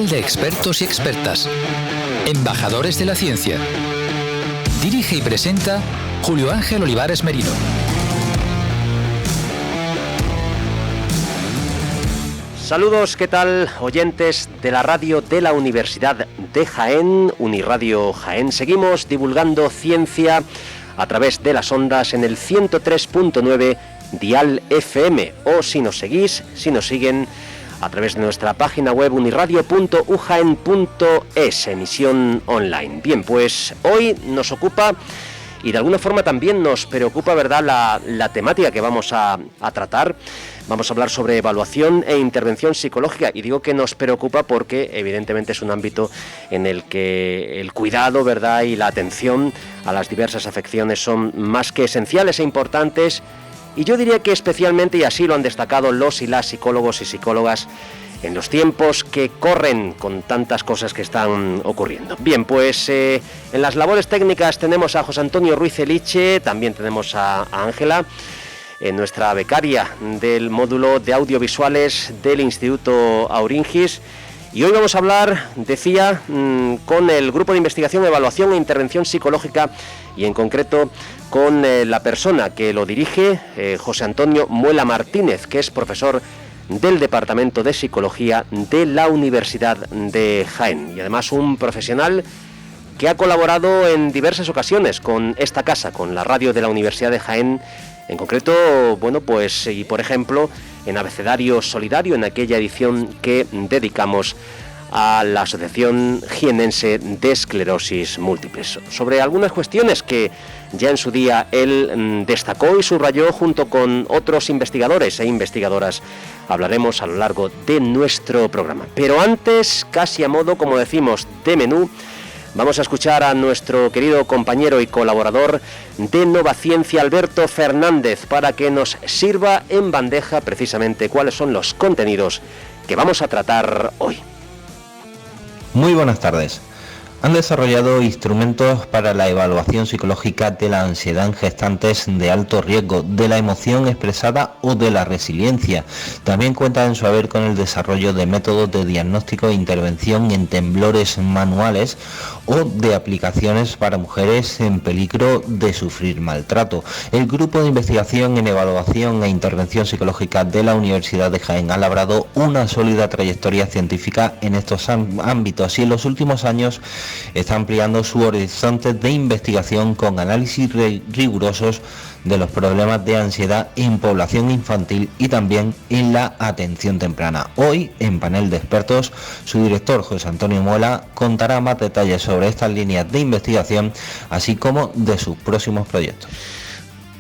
Panel de expertos y expertas. Embajadores de la ciencia. Dirige y presenta Julio Ángel Olivares Merino. Saludos, ¿qué tal, oyentes de la radio de la Universidad de Jaén, Uniradio Jaén? Seguimos divulgando ciencia a través de las ondas en el 103.9 dial FM, o si nos siguen a través de nuestra página web uniradio.ujaen.es, emisión online. Bien, pues hoy nos ocupa y de alguna forma también nos preocupa, ¿verdad?, la temática que vamos a tratar. Vamos a hablar sobre evaluación e intervención psicológica, y digo que nos preocupa porque evidentemente es un ámbito en el que el cuidado, ¿verdad?, y la atención a las diversas afecciones son más que esenciales e importantes, y yo diría que especialmente, y así lo han destacado los y las psicólogos y psicólogas, en los tiempos que corren con tantas cosas que están ocurriendo. Bien, pues en las labores técnicas tenemos a José Antonio Ruiz Eliche, también tenemos a Ángela, nuestra becaria del módulo de audiovisuales del Instituto Auringis, y hoy vamos a hablar, decía, con el Grupo de Investigación, Evaluación e Intervención Psicológica, y en concreto con la persona que lo dirige, José Antonio Muela Martínez, que es profesor del Departamento de Psicología de la Universidad de Jaén, y además un profesional que ha colaborado en diversas ocasiones con esta casa, con la radio de la Universidad de Jaén, en concreto, bueno, pues, y por ejemplo, en Abecedario Solidario, en aquella edición que dedicamos a la Asociación Jienense de Esclerosis Múltiples, sobre algunas cuestiones que ya en su día él destacó y subrayó junto con otros investigadores e investigadoras. Hablaremos a lo largo de nuestro programa. Pero antes, casi a modo, como decimos, de menú, vamos a escuchar a nuestro querido compañero y colaborador de Nova Ciencia, Alberto Fernández, para que nos sirva en bandeja precisamente cuáles son los contenidos que vamos a tratar hoy. Muy buenas tardes. Han desarrollado instrumentos para la evaluación psicológica de la ansiedad en gestantes de alto riesgo, de la emoción expresada o de la resiliencia. También cuenta en su haber con el desarrollo de métodos de diagnóstico e intervención en temblores manuales o de aplicaciones para mujeres en peligro de sufrir maltrato. El Grupo de Investigación en Evaluación e Intervención Psicológica de la Universidad de Jaén ha labrado una sólida trayectoria científica en estos ámbitos y en los últimos años está ampliando su horizonte de investigación con análisis rigurosos de los problemas de ansiedad en población infantil y también en la atención temprana. Hoy, en Panel de Expertos, su director, José Antonio Muela, contará más detalles sobre estas líneas de investigación, así como de sus próximos proyectos.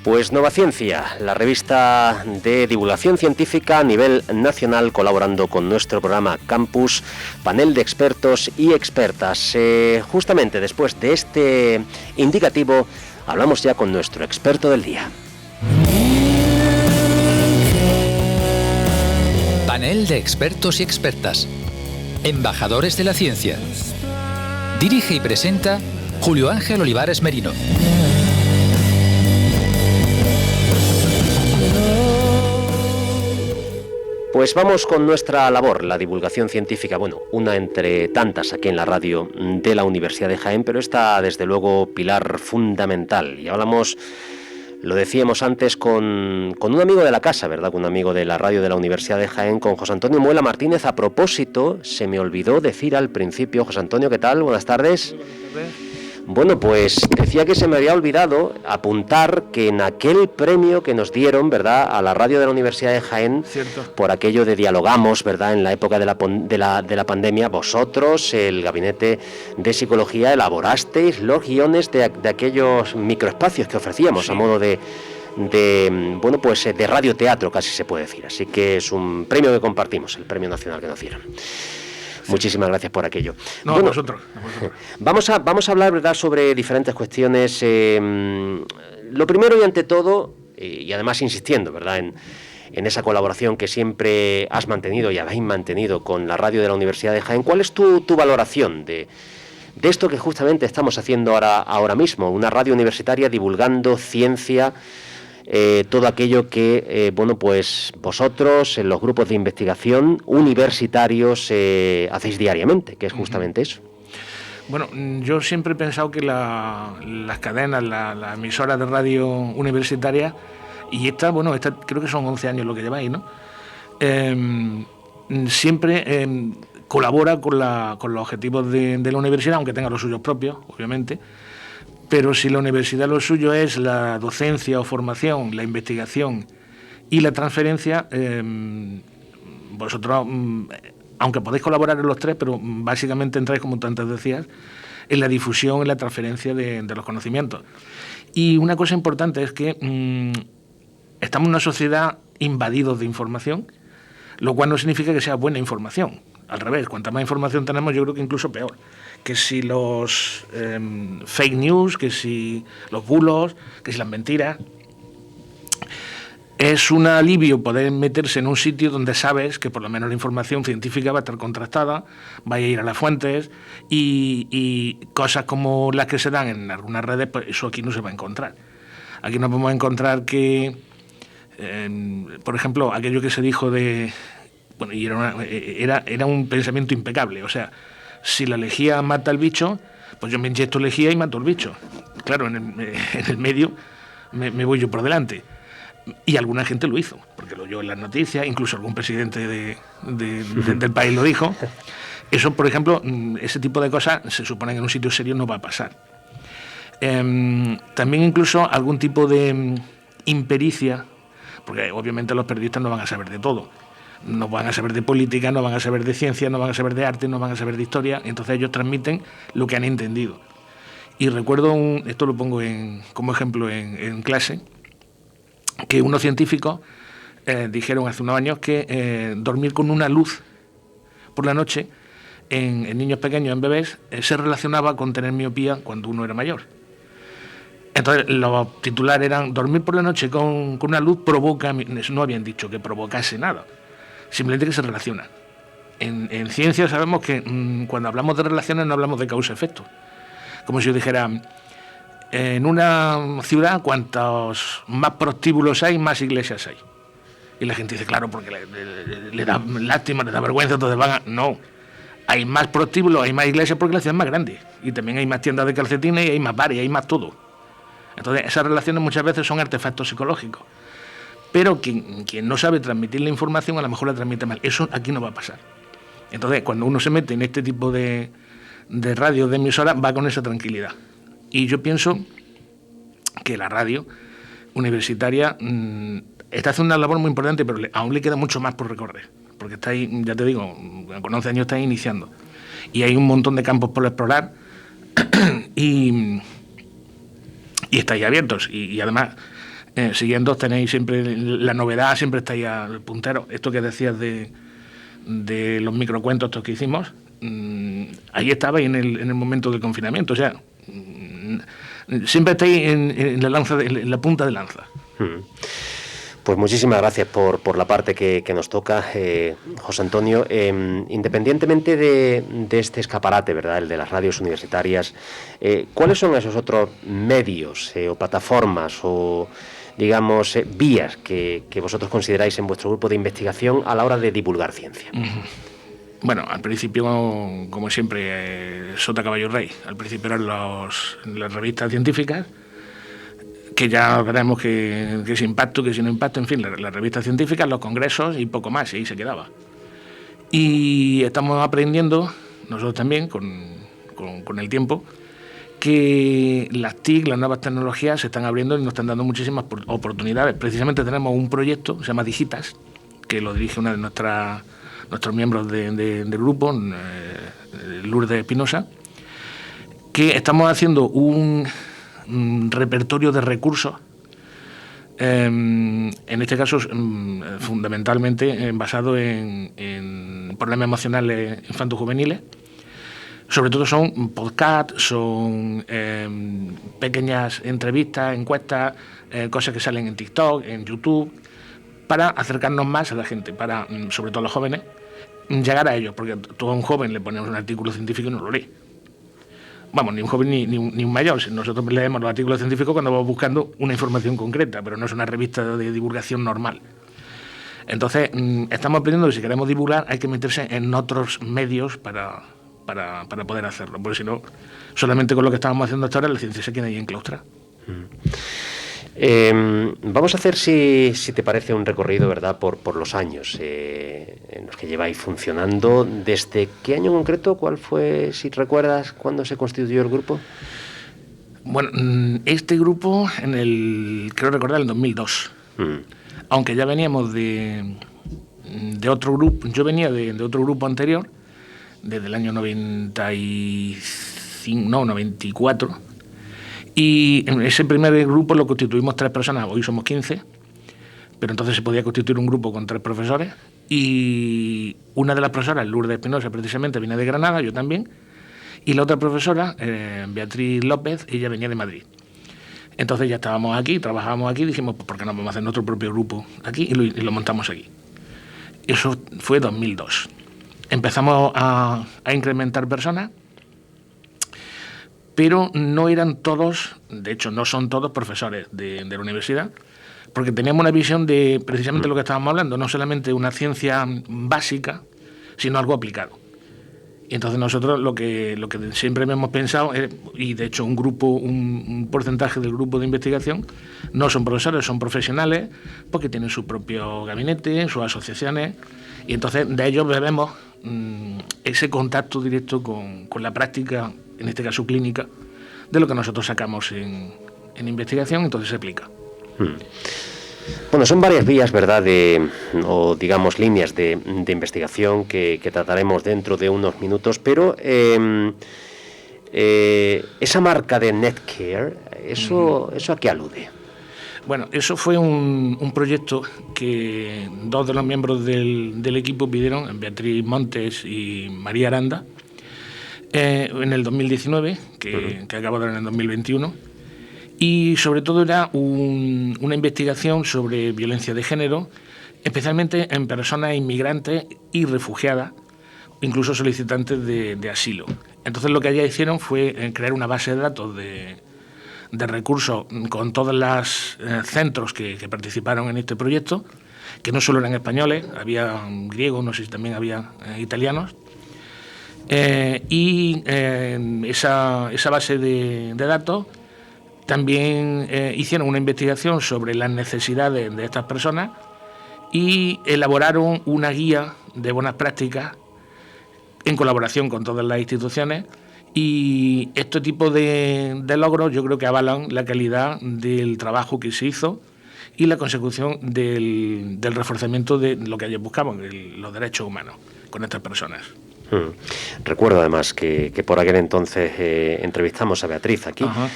Pues Nova Ciencia, la revista de divulgación científica a nivel nacional, colaborando con nuestro programa Campus, Panel de Expertos y Expertas. Justamente después de este indicativo, hablamos ya con nuestro experto del día. Panel de expertos y expertas. Embajadores de la ciencia. Dirige y presenta Julio Ángel Olivares Merino. Pues vamos con nuestra labor, la divulgación científica, bueno, una entre tantas aquí en la radio de la Universidad de Jaén, pero esta, desde luego, pilar fundamental. Y hablamos, lo decíamos antes, con un amigo de la casa, ¿verdad?, con un amigo de la radio de la Universidad de Jaén, con José Antonio Muela Martínez. A propósito, se me olvidó decir al principio, José Antonio, ¿qué tal? Buenas tardes. Buenas tardes. Bueno, pues decía que se me había olvidado apuntar que en aquel premio que nos dieron, ¿verdad?, a la radio de la Universidad de Jaén, Cierto. por aquello de Dialogamos, ¿verdad?, en la época de la pandemia, vosotros, el Gabinete de Psicología, elaborasteis los guiones de aquellos microespacios que ofrecíamos, sí, a modo de radioteatro, casi se puede decir. Así que es un premio que compartimos, el premio nacional que nos dieron. Muchísimas gracias por aquello. No, bueno, a vosotros. Vamos a hablar, ¿verdad?, sobre diferentes cuestiones. Lo primero y ante todo, y además insistiendo, ¿verdad?, en esa colaboración que siempre has mantenido y habéis mantenido con la radio de la Universidad de Jaén, ¿cuál es tu valoración de esto que justamente estamos haciendo ahora mismo? Una radio universitaria divulgando ciencia todo aquello que, bueno, pues vosotros en los grupos de investigación universitarios hacéis diariamente, que es justamente eso. Bueno, yo siempre he pensado que las cadenas, las emisoras de radio universitarias, y esta creo que son 11 años lo que lleváis, ¿no? Siempre colabora con los objetivos de la universidad, aunque tenga los suyos propios, obviamente. Pero si la universidad lo suyo es la docencia o formación, la investigación y la transferencia, vosotros, aunque podéis colaborar en los tres, pero básicamente entráis, como tú antes decías, en la difusión, en la transferencia de los conocimientos. Y una cosa importante es que estamos en una sociedad invadidos de información, lo cual no significa que sea buena información. Al revés, cuanta más información tenemos, yo creo que incluso peor. Que si los fake news, que si los bulos, que si las mentiras. Es un alivio poder meterse en un sitio donde sabes que por lo menos la información científica va a estar contrastada, va a ir a las fuentes y cosas como las que se dan en algunas redes, pues eso aquí no se va a encontrar. Aquí no podemos encontrar que, por ejemplo, aquello que se dijo de... Bueno, y era un pensamiento impecable, o sea, si la lejía mata al bicho, pues yo me inyecto lejía y mato al bicho. Claro, en el medio me voy yo por delante. Y alguna gente lo hizo, porque lo oyó en las noticias, incluso algún presidente del país lo dijo. Eso, por ejemplo, ese tipo de cosas se supone que en un sitio serio no va a pasar. También incluso algún tipo de impericia, porque obviamente los periodistas no van a saber de todo. No van a saber de política, no van a saber de ciencia, no van a saber de arte, no van a saber de historia. Entonces ellos transmiten lo que han entendido. Y recuerdo, esto lo pongo como ejemplo en clase, que unos científicos dijeron hace unos años que dormir con una luz por la noche en niños pequeños, en bebés, se relacionaba con tener miopía cuando uno era mayor. Entonces los titulares eran: dormir por la noche con una luz provoca... No habían dicho que provocase nada, simplemente que se relaciona. En ciencia sabemos que cuando hablamos de relaciones no hablamos de causa-efecto. Como si yo dijera, en una ciudad cuantos más prostíbulos hay, más iglesias hay. Y la gente dice, claro, porque le da lástima, le da vergüenza, entonces van a... No, hay más prostíbulos, hay más iglesias porque la ciudad es más grande. Y también hay más tiendas de calcetines y hay más bares, y hay más todo. Entonces esas relaciones muchas veces son artefactos psicológicos. Pero quien no sabe transmitir la información a lo mejor la transmite mal. Eso aquí no va a pasar. Entonces cuando uno se mete en este tipo de radio, de emisora, va con esa tranquilidad. Y yo pienso que la radio universitaria está haciendo una labor muy importante, pero aún le queda mucho más por recorrer. Porque está ahí, ya te digo, con 11 años está iniciando. Y hay un montón de campos por explorar y estáis abiertos. Y además, siguiendo, tenéis siempre la novedad, siempre estáis al puntero. Esto que decías de los microcuentos estos que hicimos, ahí estabais en el momento del confinamiento. O sea, siempre estáis en la punta de lanza. Pues muchísimas gracias por la parte que nos toca, José Antonio. Independientemente de este escaparate, ¿verdad?, el de las radios universitarias, ¿cuáles son esos otros medios o plataformas o, digamos, vías que vosotros consideráis en vuestro grupo de investigación a la hora de divulgar ciencia? Bueno, al principio, como siempre, sota caballo rey. Al principio eran las revistas científicas, que ya veremos que si impacto, que si no impacto, en fin, las revistas científicas, los congresos y poco más, y ahí se quedaba. Y estamos aprendiendo, nosotros también, con el tiempo, que las TIC, las nuevas tecnologías, se están abriendo y nos están dando muchísimas oportunidades. Precisamente tenemos un proyecto, se llama Digitas, que lo dirige una de nuestros miembros del grupo, Lourdes Espinosa, que estamos haciendo un repertorio de recursos, en este caso fundamentalmente basado en problemas emocionales infanto-juveniles. Sobre todo son podcasts, son pequeñas entrevistas, encuestas, cosas que salen en TikTok, en YouTube, para acercarnos más a la gente, para, sobre todo a los jóvenes, llegar a ellos, porque tú a un joven le pones un artículo científico y no lo lee. vamos, ni un joven ni un mayor. Nosotros leemos los artículos científicos cuando vamos buscando una información concreta, pero no es una revista de divulgación normal. Entonces, estamos aprendiendo que si queremos divulgar hay que meterse en otros medios para poder hacerlo, porque si no, solamente con lo que estábamos haciendo hasta ahora la ciencia se queda ahí enclaustrada. Vamos a hacer, si te parece, un recorrido, ¿verdad?, por los años en los que lleváis funcionando. ¿Desde qué año en concreto? ¿Cuál fue, si recuerdas, cuándo se constituyó el grupo? Bueno, este grupo, creo recordar, el 2002. Aunque ya veníamos de otro grupo. Yo venía de otro grupo anterior, desde el año 94. Y en ese primer grupo lo constituimos 3 personas, hoy somos 15, pero entonces se podía constituir un grupo con 3 profesores, y una de las profesoras, Lourdes Espinosa, precisamente, viene de Granada, yo también, y la otra profesora, Beatriz López, ella venía de Madrid. Entonces ya estábamos aquí, trabajábamos aquí, dijimos, pues ¿por qué no vamos a hacer nuestro propio grupo aquí? Y lo montamos aquí. Eso fue 2002. Empezamos a incrementar personas, pero no eran todos, de hecho no son todos profesores de la universidad, porque teníamos una visión de precisamente lo que estábamos hablando, no solamente una ciencia básica, sino algo aplicado. Y entonces nosotros lo que siempre hemos pensado, y de hecho un porcentaje del grupo de investigación no son profesores, son profesionales, porque tienen su propio gabinete, sus asociaciones, y entonces de ellos bebemos ese contacto directo con la práctica, en este caso clínica, de lo que nosotros sacamos en investigación, entonces se aplica. Bueno, son varias vías, ¿verdad?, o digamos líneas de investigación que trataremos dentro de unos minutos, pero esa marca de Netcare, ¿eso a qué alude? Bueno, eso fue un proyecto que 2 de los miembros del equipo pidieron, Beatriz Montes y María Aranda, en el 2019, que acabó de dar en el 2021, y sobre todo era una investigación sobre violencia de género, especialmente en personas inmigrantes y refugiadas, incluso solicitantes de asilo. Entonces lo que allá hicieron fue crear una base de datos de recursos con todos los centros que participaron en este proyecto, que no solo eran españoles, había griegos, no sé si también había italianos, y esa base de datos también hicieron una investigación sobre las necesidades de estas personas y elaboraron una guía de buenas prácticas en colaboración con todas las instituciones. Y este tipo de logros yo creo que avalan la calidad del trabajo que se hizo y la consecución del reforzamiento de lo que ellos buscaban, los derechos humanos con estas personas. Recuerdo además que por aquel entonces entrevistamos a Beatriz aquí. Ajá.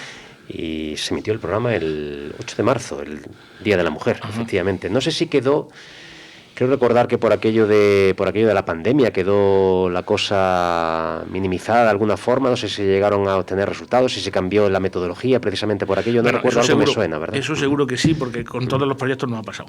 Y se emitió el programa el 8 de marzo, el Día de la Mujer, efectivamente. No sé si quedó... Creo recordar que por aquello de la pandemia quedó la cosa minimizada de alguna forma, no sé si llegaron a obtener resultados, si se cambió la metodología precisamente por aquello, no recuerdo, algo seguro, me suena, ¿verdad? Eso seguro que sí, porque con todos los proyectos nos ha pasado.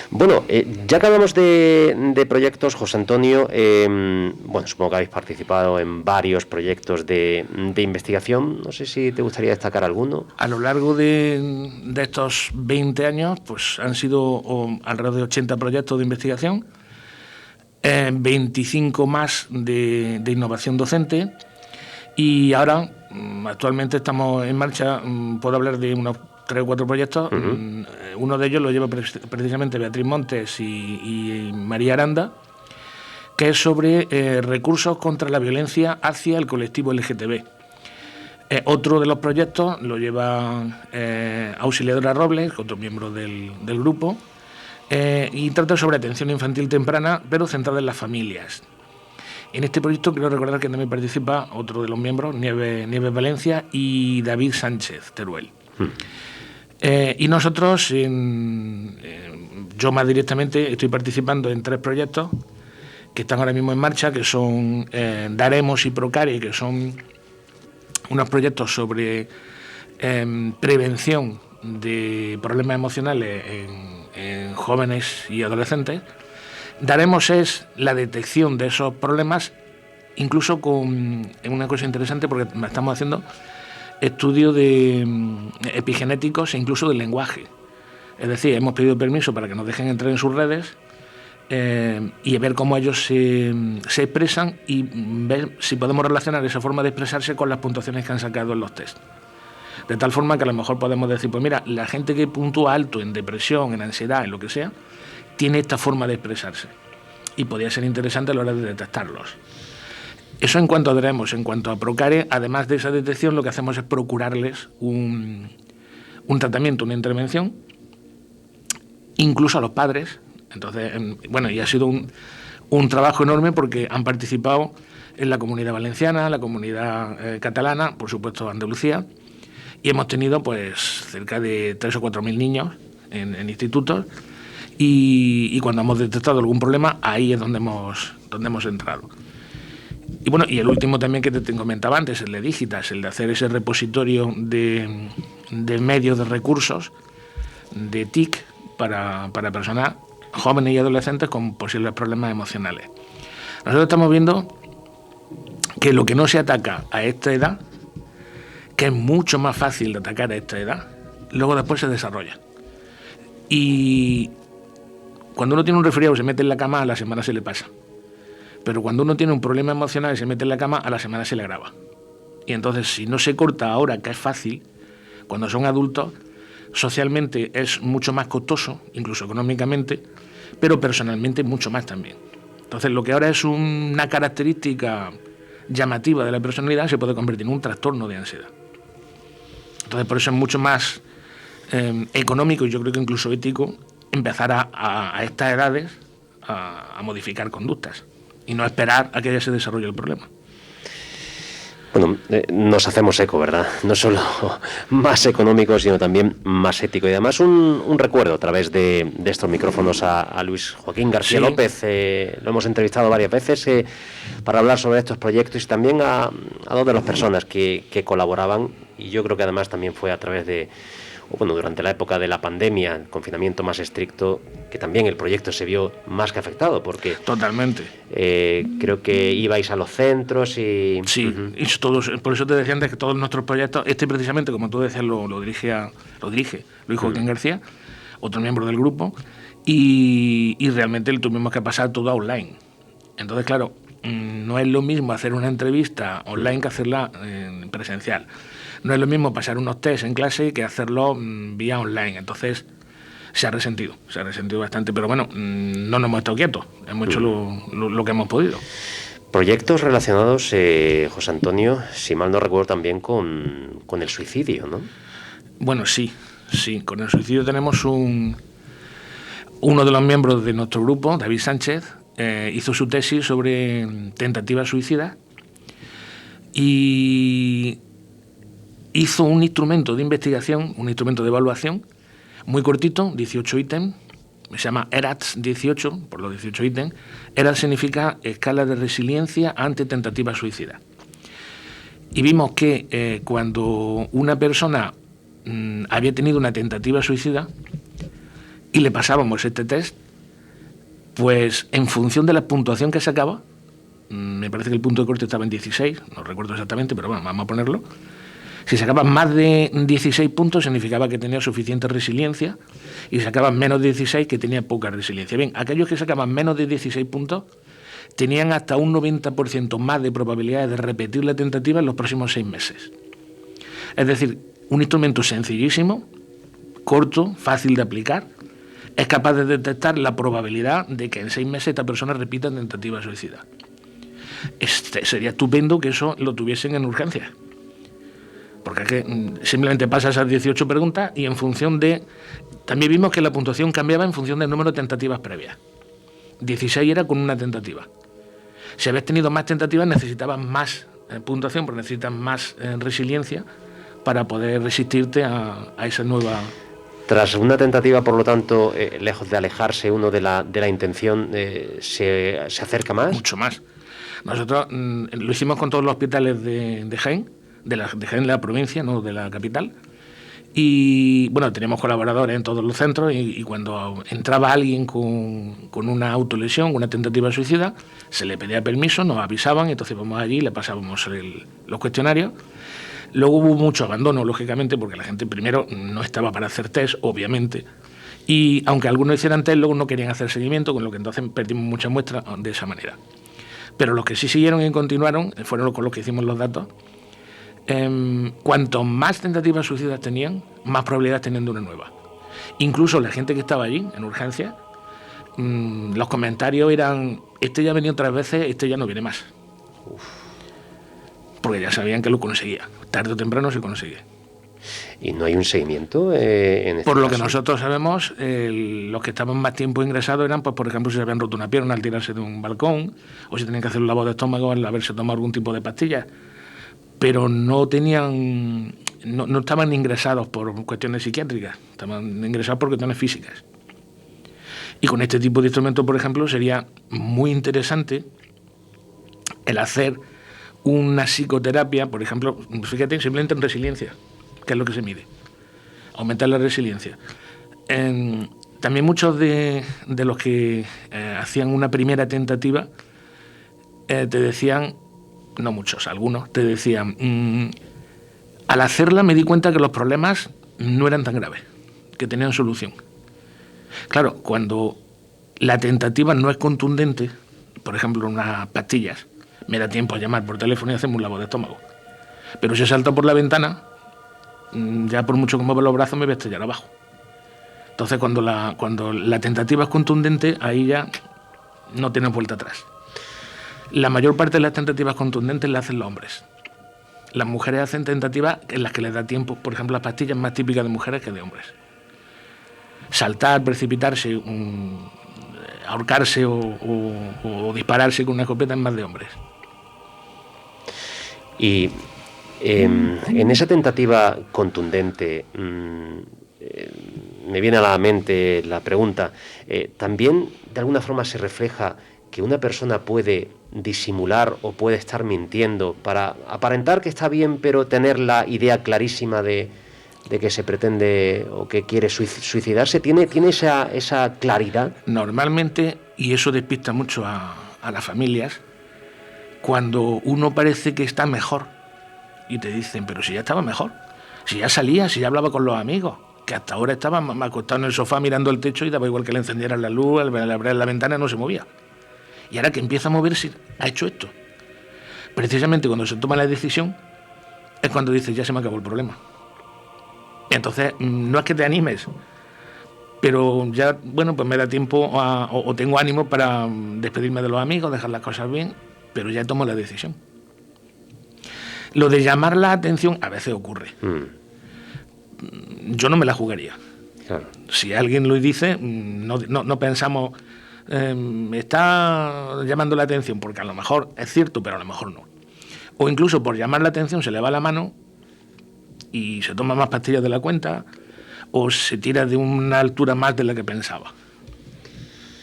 Bueno, ya que hablamos de proyectos, José Antonio, bueno, supongo que habéis participado en varios proyectos de investigación, no sé si te gustaría destacar alguno. A lo largo de estos 20 años, pues han sido alrededor de 80 proyectos de investigación, 25 más de innovación docente, y ahora, actualmente estamos en marcha, puedo hablar de unos 3 o 4 proyectos. Uno de ellos lo lleva precisamente Beatriz Montes y María Aranda, que es sobre recursos contra la violencia hacia el colectivo LGTB. Otro de los proyectos lo lleva Auxiliadora Robles, otro miembro del grupo, y trata sobre atención infantil temprana, pero centrada en las familias. En este proyecto quiero recordar que también participa otro de los miembros, Nieves Valencia y David Sánchez Teruel. Y nosotros, yo más directamente, estoy participando en 3 proyectos que están ahora mismo en marcha, que son Daremos y Procare, que son unos proyectos sobre prevención de problemas emocionales en jóvenes y adolescentes. Daremos es la detección de esos problemas incluso con una cosa interesante, porque estamos haciendo estudios epigenéticos e incluso del lenguaje. Es decir, hemos pedido permiso para que nos dejen entrar en sus redes y ver cómo ellos se expresan y ver si podemos relacionar esa forma de expresarse con las puntuaciones que han sacado en los test. De tal forma que a lo mejor podemos decir, pues mira, la gente que puntúa alto en depresión, en ansiedad, en lo que sea, tiene esta forma de expresarse. Y podría ser interesante a la hora de detectarlos. Eso en cuanto a DREMOS. En cuanto a Procare, además de esa detección, lo que hacemos es procurarles un tratamiento, una intervención, incluso a los padres. Entonces, bueno, y ha sido un trabajo enorme porque han participado en la Comunidad Valenciana, la Comunidad Catalana, por supuesto Andalucía, y hemos tenido pues cerca de 3.000 o 4.000 niños en institutos, y cuando hemos detectado algún problema, ahí es donde hemos entrado. Y bueno, y el último también que te comentaba antes, el de Digitas, el de hacer ese repositorio de medios, de recursos, de TIC para personas jóvenes y adolescentes con posibles problemas emocionales. Nosotros estamos viendo que lo que no se ataca a esta edad, que es mucho más fácil de atacar a esta edad, luego después se desarrolla. Y cuando uno tiene un resfriado y se mete en la cama, a la semana se le pasa. Pero cuando uno tiene un problema emocional y se mete en la cama, a la semana se le agrava. Y entonces, si no se corta ahora, que es fácil, cuando son adultos, socialmente es mucho más costoso, incluso económicamente, pero personalmente mucho más también. Entonces, lo que ahora es una característica llamativa de la personalidad se puede convertir en un trastorno de ansiedad. Entonces, por eso es mucho más económico y yo creo que incluso ético empezar a estas edades a modificar conductas y no esperar a que ya se desarrolle el problema. Bueno, nos hacemos eco, ¿verdad? No solo más económico, sino también más ético. Y además un recuerdo a través de estos micrófonos a Luis Joaquín García López. Lo hemos entrevistado varias veces para hablar sobre estos proyectos y también a dos de las personas que colaboraban. Y yo creo que además también fue a través durante la época de la pandemia, el confinamiento más estricto, que también el proyecto se vio más que afectado, porque... Totalmente. Creo que ibais a los centros y... Sí, y todos, por eso te decía antes que todos nuestros proyectos, precisamente, como tú decías, lo dirige Luis Joaquín García, otro miembro del grupo, y realmente tuvimos que pasar todo a online. Entonces, claro, no es lo mismo hacer una entrevista online que hacerla presencial. No es lo mismo pasar unos test en clase que hacerlo vía online. Entonces se ha resentido bastante. Pero bueno, no nos hemos estado quietos. Hemos hecho lo que hemos podido. Proyectos relacionados, José Antonio, si mal no recuerdo, también con el suicidio, ¿no? Bueno, sí. Con el suicidio tenemos uno de los miembros de nuestro grupo, David Sánchez, hizo su tesis sobre tentativas suicidas y hizo un instrumento de investigación, un instrumento de evaluación muy cortito, 18 ítems, se llama ERATS 18, por los 18 ítems. ERATS significa escala de resiliencia ante tentativas suicidas. Y vimos que cuando una persona había tenido una tentativa suicida y le pasábamos este test, pues en función de la puntuación que sacaba, me parece que el punto de corte estaba en 16, no recuerdo exactamente, pero bueno, vamos a ponerlo. Si sacaban más de 16 puntos significaba que tenía suficiente resiliencia y sacaban menos de 16 que tenía poca resiliencia. Bien, aquellos que sacaban menos de 16 puntos tenían hasta un 90% más de probabilidades de repetir la tentativa en los próximos 6 meses. Es decir, un instrumento sencillísimo, corto, fácil de aplicar, es capaz de detectar la probabilidad de que en 6 meses esta persona repita tentativa suicida. Sería estupendo que eso lo tuviesen en urgencias. Porque es que simplemente pasa esas 18 preguntas y en función de... También vimos que la puntuación cambiaba en función del número de tentativas previas. 16 era con una tentativa. Si habías tenido más tentativas necesitabas más puntuación, porque necesitas más resiliencia para poder resistirte a esa nueva... Tras una tentativa, por lo tanto, lejos de alejarse uno de la intención, ¿se acerca más? Mucho más. Nosotros lo hicimos con todos los hospitales de Jaén, de Jaén, la provincia, no de la capital, Y bueno, teníamos colaboradores en todos los centros y cuando entraba alguien con una autolesión, una tentativa suicida, se le pedía permiso, nos avisaban, y entonces íbamos allí y le pasábamos los cuestionarios. Luego hubo mucho abandono, lógicamente, porque la gente primero no estaba para hacer test, obviamente, y aunque algunos hicieran test, luego no querían hacer seguimiento, con lo que entonces perdimos muchas muestras de esa manera. Pero los que sí siguieron y continuaron fueron con los que hicimos los datos. Cuanto más tentativas suicidas tenían, más probabilidades tenían de una nueva. Incluso la gente que estaba allí, en urgencia, los comentarios eran: este ya ha venido 3 veces, este ya no viene más. Porque ya sabían que lo conseguía. Tarde o temprano se conseguía. ¿Y no hay un seguimiento en este Por lo caso? que nosotros sabemos, los que estaban más tiempo ingresados eran, pues, por ejemplo, si se habían roto una pierna al tirarse de un balcón, o si tenían que hacer un lavado de estómago al haberse tomado algún tipo de pastillas. Pero no tenían, no estaban ingresados por cuestiones psiquiátricas, estaban ingresados por cuestiones físicas. Y con este tipo de instrumentos, por ejemplo, sería muy interesante el hacer una psicoterapia, por ejemplo, fíjate, simplemente en resiliencia, que es lo que se mide, aumentar la resiliencia. También muchos de los que hacían una primera tentativa te decían, no muchos, algunos, te decían, al hacerla me di cuenta que los problemas no eran tan graves, que tenían solución. Claro, cuando la tentativa no es contundente, por ejemplo, unas pastillas, me da tiempo a llamar por teléfono y hacemos un lavado de estómago. Pero si salto por la ventana, ya por mucho que mueva los brazos me voy a estrellar abajo. Entonces, cuando la tentativa es contundente, ahí ya no tiene vuelta atrás. La mayor parte de las tentativas contundentes las hacen los hombres. Las mujeres hacen tentativas en las que les da tiempo. Por ejemplo, las pastillas más típicas de mujeres que de hombres. Saltar, precipitarse, ahorcarse o dispararse con una escopeta es más de hombres. Y en esa tentativa contundente, me viene a la mente la pregunta, ¿también de alguna forma se refleja que una persona puede disimular o puede estar mintiendo para aparentar que está bien, pero tener la idea clarísima de que se pretende o que quiere suicidarse? ¿Tiene esa claridad? Normalmente, y eso despista mucho a las familias, cuando uno parece que está mejor y te dicen, pero si ya estaba mejor, si ya salía, si ya hablaba con los amigos, que hasta ahora estaba acostado en el sofá mirando el techo y daba igual que le encendieran la luz, al abrir la ventana no se movía. Y ahora que empieza a moverse, ha hecho esto. Precisamente cuando se toma la decisión es cuando dices, ya se me acabó el problema. Entonces, no es que te animes, pero ya, bueno, pues me da tiempo o tengo ánimo para despedirme de los amigos, dejar las cosas bien, pero ya tomo la decisión. Lo de llamar la atención a veces ocurre. Yo no me la jugaría. Claro. Si alguien lo dice, no pensamos, está llamando la atención, porque a lo mejor es cierto, pero a lo mejor no. O incluso por llamar la atención se le va la mano y se toma más pastillas de la cuenta, o se tira de una altura más de la que pensaba.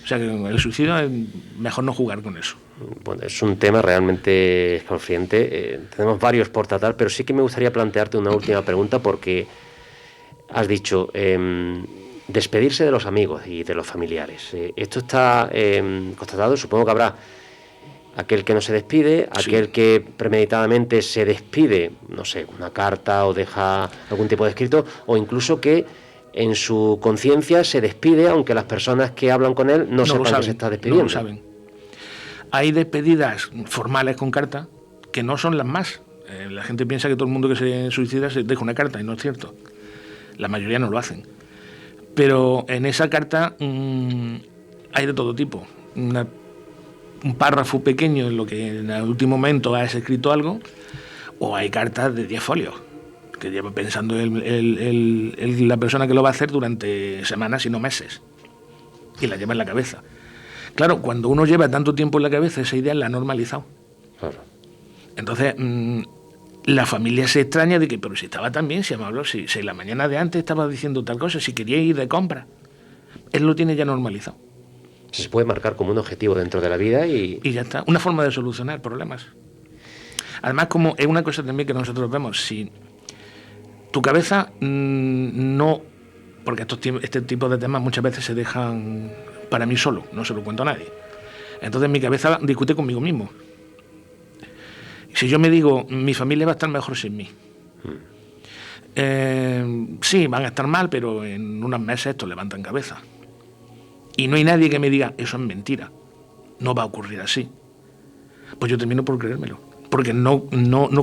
O sea que el suicidio es mejor no jugar con eso. Bueno, es un tema realmente escalofriante. Tenemos varios por tratar, pero sí que me gustaría plantearte una última pregunta, porque has dicho despedirse de los amigos y de los familiares. Esto está constatado. Supongo que habrá aquel que no se despide, aquel que premeditadamente se despide, no sé, una carta o deja algún tipo de escrito, o incluso que en su conciencia se despide, aunque las personas que hablan con él no sepan que se está despidiendo. No lo saben. Hay despedidas formales con carta que no son las más. La gente piensa que todo el mundo que se suicida se deja una carta, y no es cierto. La mayoría no lo hacen. Pero en esa carta hay de todo tipo. Un párrafo pequeño en lo que en el último momento has escrito algo, o hay cartas de 10 folios que lleva pensando la persona que lo va a hacer durante semanas y no meses, y la lleva en la cabeza. Claro, cuando uno lleva tanto tiempo en la cabeza, esa idea la ha normalizado. Claro. Entonces, la familia se extraña de que, pero si estaba tan bien, si me habló, si la mañana de antes estaba diciendo tal cosa, si quería ir de compra. Él lo tiene ya normalizado. Se puede marcar como un objetivo dentro de la vida y ya está. Una forma de solucionar problemas. Además, como es una cosa también que nosotros vemos, si Tu cabeza no... Porque este tipo de temas muchas veces se dejan para mí solo, no se lo cuento a nadie. Entonces mi cabeza discute conmigo mismo. Si yo me digo, mi familia va a estar mejor sin mí. Sí, van a estar mal, pero en unos meses estos levantan cabeza. Y no hay nadie que me diga, eso es mentira, no va a ocurrir así. Pues yo termino por creérmelo. Porque no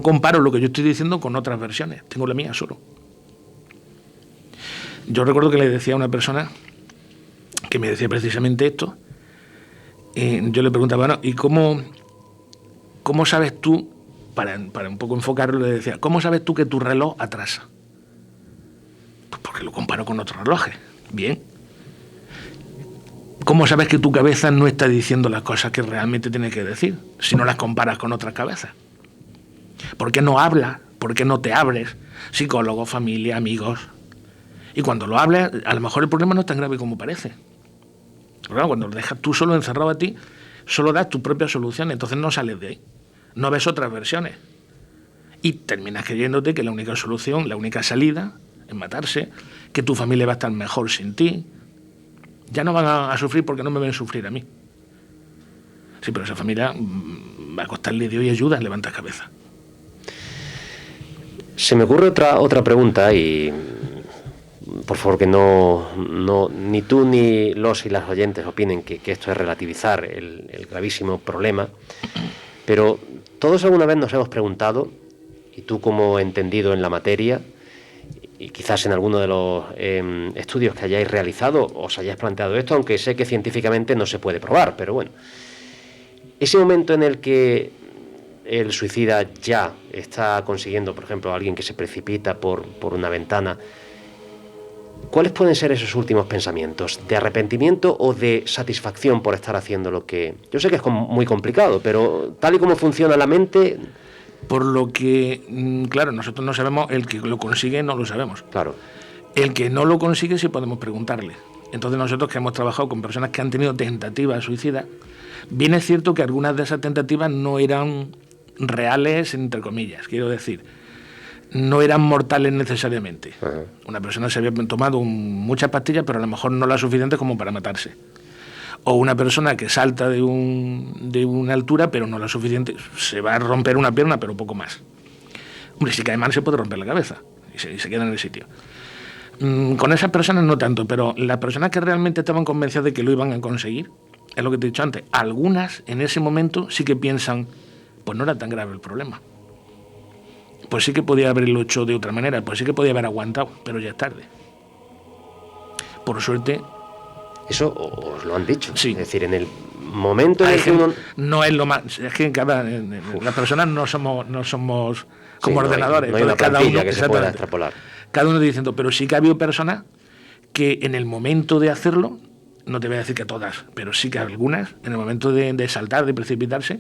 comparo lo que yo estoy diciendo con otras versiones, tengo la mía solo. Yo recuerdo que le decía a una persona que me decía precisamente esto. Yo le preguntaba, bueno, ¿y cómo sabes tú, para un poco enfocarlo, le decía, ¿cómo sabes tú que tu reloj atrasa? Pues porque lo comparo con otros relojes. Bien. ¿Cómo sabes que tu cabeza no está diciendo las cosas que realmente tiene que decir, si no las comparas con otras cabezas? ¿Por qué no hablas? ¿Por qué no te abres? Psicólogos, familia, amigos. Y cuando lo hablas, a lo mejor el problema no es tan grave como parece. Pero cuando lo dejas tú solo encerrado a ti, solo das tu propia solución, entonces no sales de ahí. No ves otras versiones. Y terminas creyéndote que la única solución, la única salida es matarse, que tu familia va a estar mejor sin ti. Ya no van a sufrir porque no me ven sufrir a mí. Sí, pero esa familia va a costarle Dios y ayuda, levanta cabeza. Se me ocurre otra pregunta y... Por favor, que ni tú ni los y las oyentes opinen que esto es relativizar el gravísimo problema, pero todos alguna vez nos hemos preguntado, y tú como entendido en la materia, y quizás en alguno de los estudios que hayáis realizado os hayáis planteado esto, aunque sé que científicamente no se puede probar, pero bueno, ese momento en el que el suicida ya está consiguiendo, por ejemplo, a alguien que se precipita por una ventana, ¿cuáles pueden ser esos últimos pensamientos? ¿De arrepentimiento o de satisfacción por estar haciendo lo que...? Yo sé que es muy complicado, pero tal y como funciona la mente... Por lo que, claro, nosotros no sabemos, el que lo consigue no lo sabemos. Claro. El que no lo consigue sí podemos preguntarle. Entonces nosotros que hemos trabajado con personas que han tenido tentativas suicidas, bien es cierto que algunas de esas tentativas no eran reales, entre comillas, quiero decir... no eran mortales necesariamente. Uh-huh. Una persona se había tomado muchas pastillas, pero a lo mejor no las suficientes como para matarse. O una persona que salta de una altura, pero no la suficiente, se va a romper una pierna, pero poco más. Hombre, si cae mal se puede romper la cabeza y se queda en el sitio. Con esas personas no tanto, pero las personas que realmente estaban convencidas de que lo iban a conseguir, es lo que te he dicho antes, algunas en ese momento sí que piensan, pues no era tan grave el problema. Pues sí que podía haberlo hecho de otra manera, pues sí que podía haber aguantado, pero ya es tarde. Por suerte... Eso os lo han dicho. Sí. Es decir, en el momento en el que uno... No es lo más... Es que las personas no somos como sí, ordenadores. No hay una cada uno que se pueda extrapolar. Cada uno diciendo, pero sí que ha habido personas que en el momento de hacerlo, no te voy a decir que todas, pero sí que algunas, en el momento de saltar, de precipitarse,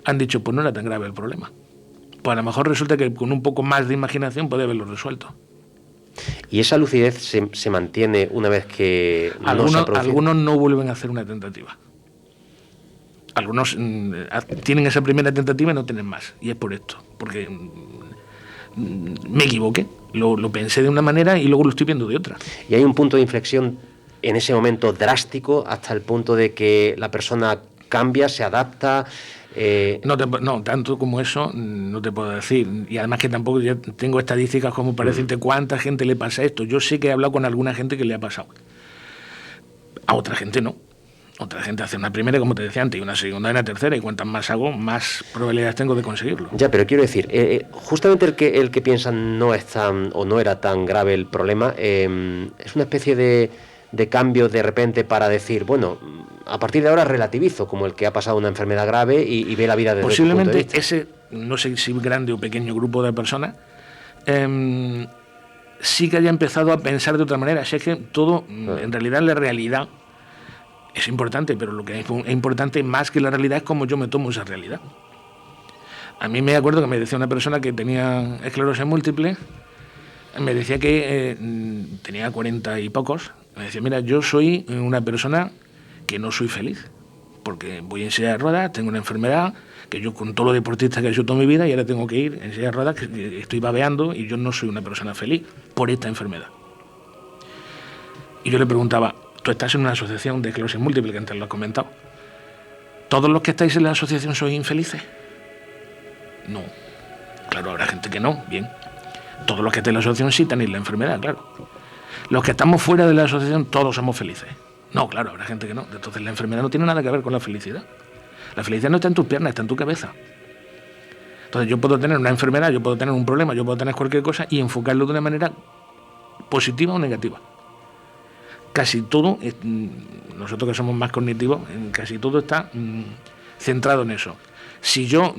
han dicho, pues no era tan grave el problema. Pues a lo mejor resulta que con un poco más de imaginación puede haberlo resuelto. ¿Y esa lucidez se mantiene una vez que algunos no vuelven a hacer una tentativa? Algunos tienen esa primera tentativa y no tienen más. Y es por esto. Porque me equivoqué. Lo pensé de una manera y luego lo estoy viendo de otra. ¿Y hay un punto de inflexión en ese momento drástico hasta el punto de que la persona cambia, se adapta? No, tanto como eso no te puedo decir. Y además que tampoco ya tengo estadísticas como para decirte cuánta gente le pasa esto. Yo sé que he hablado con alguna gente que le ha pasado. A otra gente no. Otra gente hace una primera, como te decía antes, y una segunda y una tercera, y cuantas más hago, más probabilidades tengo de conseguirlo. Ya, pero quiero decir, justamente el que piensa no es tan, o no era tan grave el problema, es una especie de cambio de repente para decir, bueno, a partir de ahora relativizo, como el que ha pasado una enfermedad grave y ve la vida desde otro punto de vista. Posiblemente ese, no sé si grande o pequeño grupo de personas, sí que haya empezado a pensar de otra manera. Si es que todo, en realidad la realidad es importante, pero lo que es importante más que la realidad es cómo yo me tomo esa realidad. A mí me acuerdo que me decía una persona que tenía esclerosis múltiple, me decía que tenía 40 y pocos, me decía, mira, yo soy una persona que no soy feliz, porque voy en silla de ruedas, tengo una enfermedad, que yo con todo lo deportista que he hecho toda mi vida y ahora tengo que ir en silla de ruedas, que estoy babeando y yo no soy una persona feliz por esta enfermedad. Y yo le preguntaba, tú estás en una asociación de esclerosis múltiple, que antes lo has comentado. ¿Todos los que estáis en la asociación sois infelices? No. Claro, habrá gente que no, bien. Todos los que estáis en la asociación sí tenéis la enfermedad, claro. Los que estamos fuera de la asociación, todos somos felices. No, claro, habrá gente que no. Entonces la enfermedad no tiene nada que ver con la felicidad. La felicidad no está en tus piernas, está en tu cabeza. Entonces yo puedo tener una enfermedad, yo puedo tener un problema, yo puedo tener cualquier cosa y enfocarlo de una manera positiva o negativa. Casi todo, nosotros que somos más cognitivos, casi todo está centrado en eso. Si yo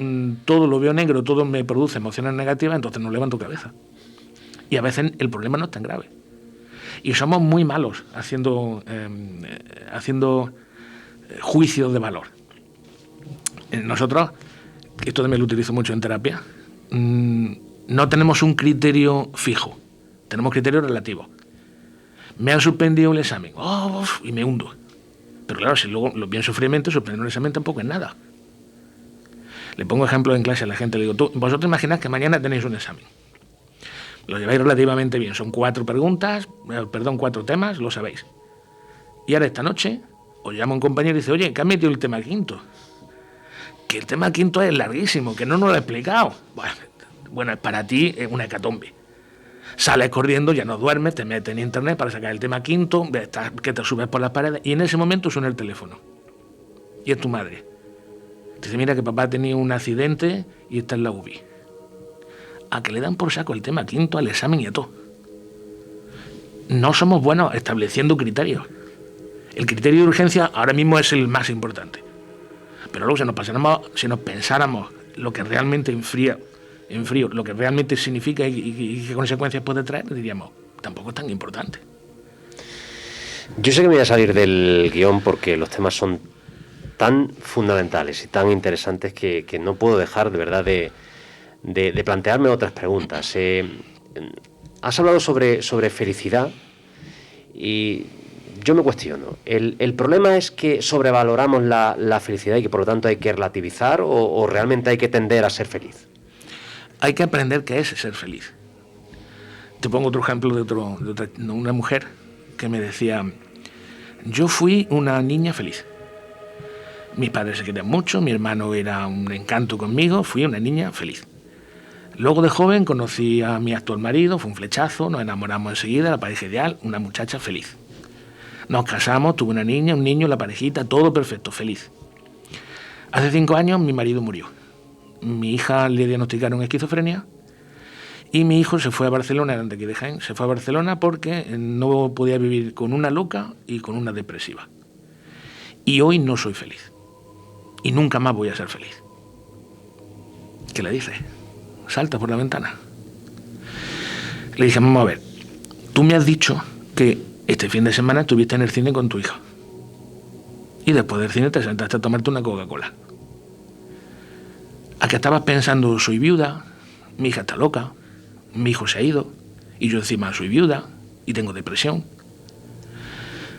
todo lo veo negro, todo me produce emociones negativas, entonces no levanto cabeza. Y a veces el problema no es tan grave. Y somos muy malos haciendo juicios de valor. Nosotros, esto también lo utilizo mucho en terapia, no tenemos un criterio fijo, tenemos criterios relativos. Me han suspendido el examen, y me hundo. Pero claro, si luego lo pienso fríamente, suspender un examen tampoco es nada. Le pongo ejemplos en clase a la gente, le digo, vosotros imaginad que mañana tenéis un examen. Lo lleváis relativamente bien, son 4 temas, lo sabéis. Y ahora esta noche os llama un compañero y dice, oye, ¿qué has metido el tema quinto? Que el tema quinto es larguísimo, que no nos lo he explicado. Bueno, para ti es una hecatombe. Sales corriendo, ya no duermes, te metes en internet para sacar el tema quinto, que te subes por las paredes, y en ese momento suena el teléfono. Y es tu madre. Te dice, mira que papá ha tenido un accidente y está en la UBI. A que le dan por saco el tema quinto, al examen y a todo. No somos buenos estableciendo criterios. El criterio de urgencia ahora mismo es el más importante. Pero luego si nos pensáramos lo que realmente en frío, lo que realmente significa y qué consecuencias puede traer, diríamos, tampoco es tan importante. Yo sé que me voy a salir del guión porque los temas son tan fundamentales y tan interesantes que no puedo dejar de verdad de plantearme otras preguntas. Has hablado sobre felicidad y yo me cuestiono. ¿El problema es que sobrevaloramos la felicidad y que por lo tanto hay que relativizar o realmente hay que tender a ser feliz? Hay que aprender qué es ser feliz. Te pongo otro ejemplo de una mujer que me decía, yo fui una niña feliz. Mis padres se querían mucho, mi hermano era un encanto conmigo, fui una niña feliz. Luego de joven conocí a mi actual marido, fue un flechazo, nos enamoramos enseguida, la pareja ideal, una muchacha feliz. Nos casamos, tuve una niña, un niño, la parejita, todo perfecto, feliz. Hace 5 años mi marido murió. Mi hija le diagnosticaron esquizofrenia y mi hijo se fue a Barcelona, era de aquí de Jaén, se fue a Barcelona porque no podía vivir con una loca y con una depresiva. Y hoy no soy feliz. Y nunca más voy a ser feliz. ¿Qué le dice? Salta por la ventana. Le dije, vamos a ver, tú me has dicho que este fin de semana estuviste en el cine con tu hija. Y después del cine te sentaste a tomarte una Coca-Cola. ¿A qué estabas pensando? Soy viuda, mi hija está loca, mi hijo se ha ido, y yo encima soy viuda y tengo depresión.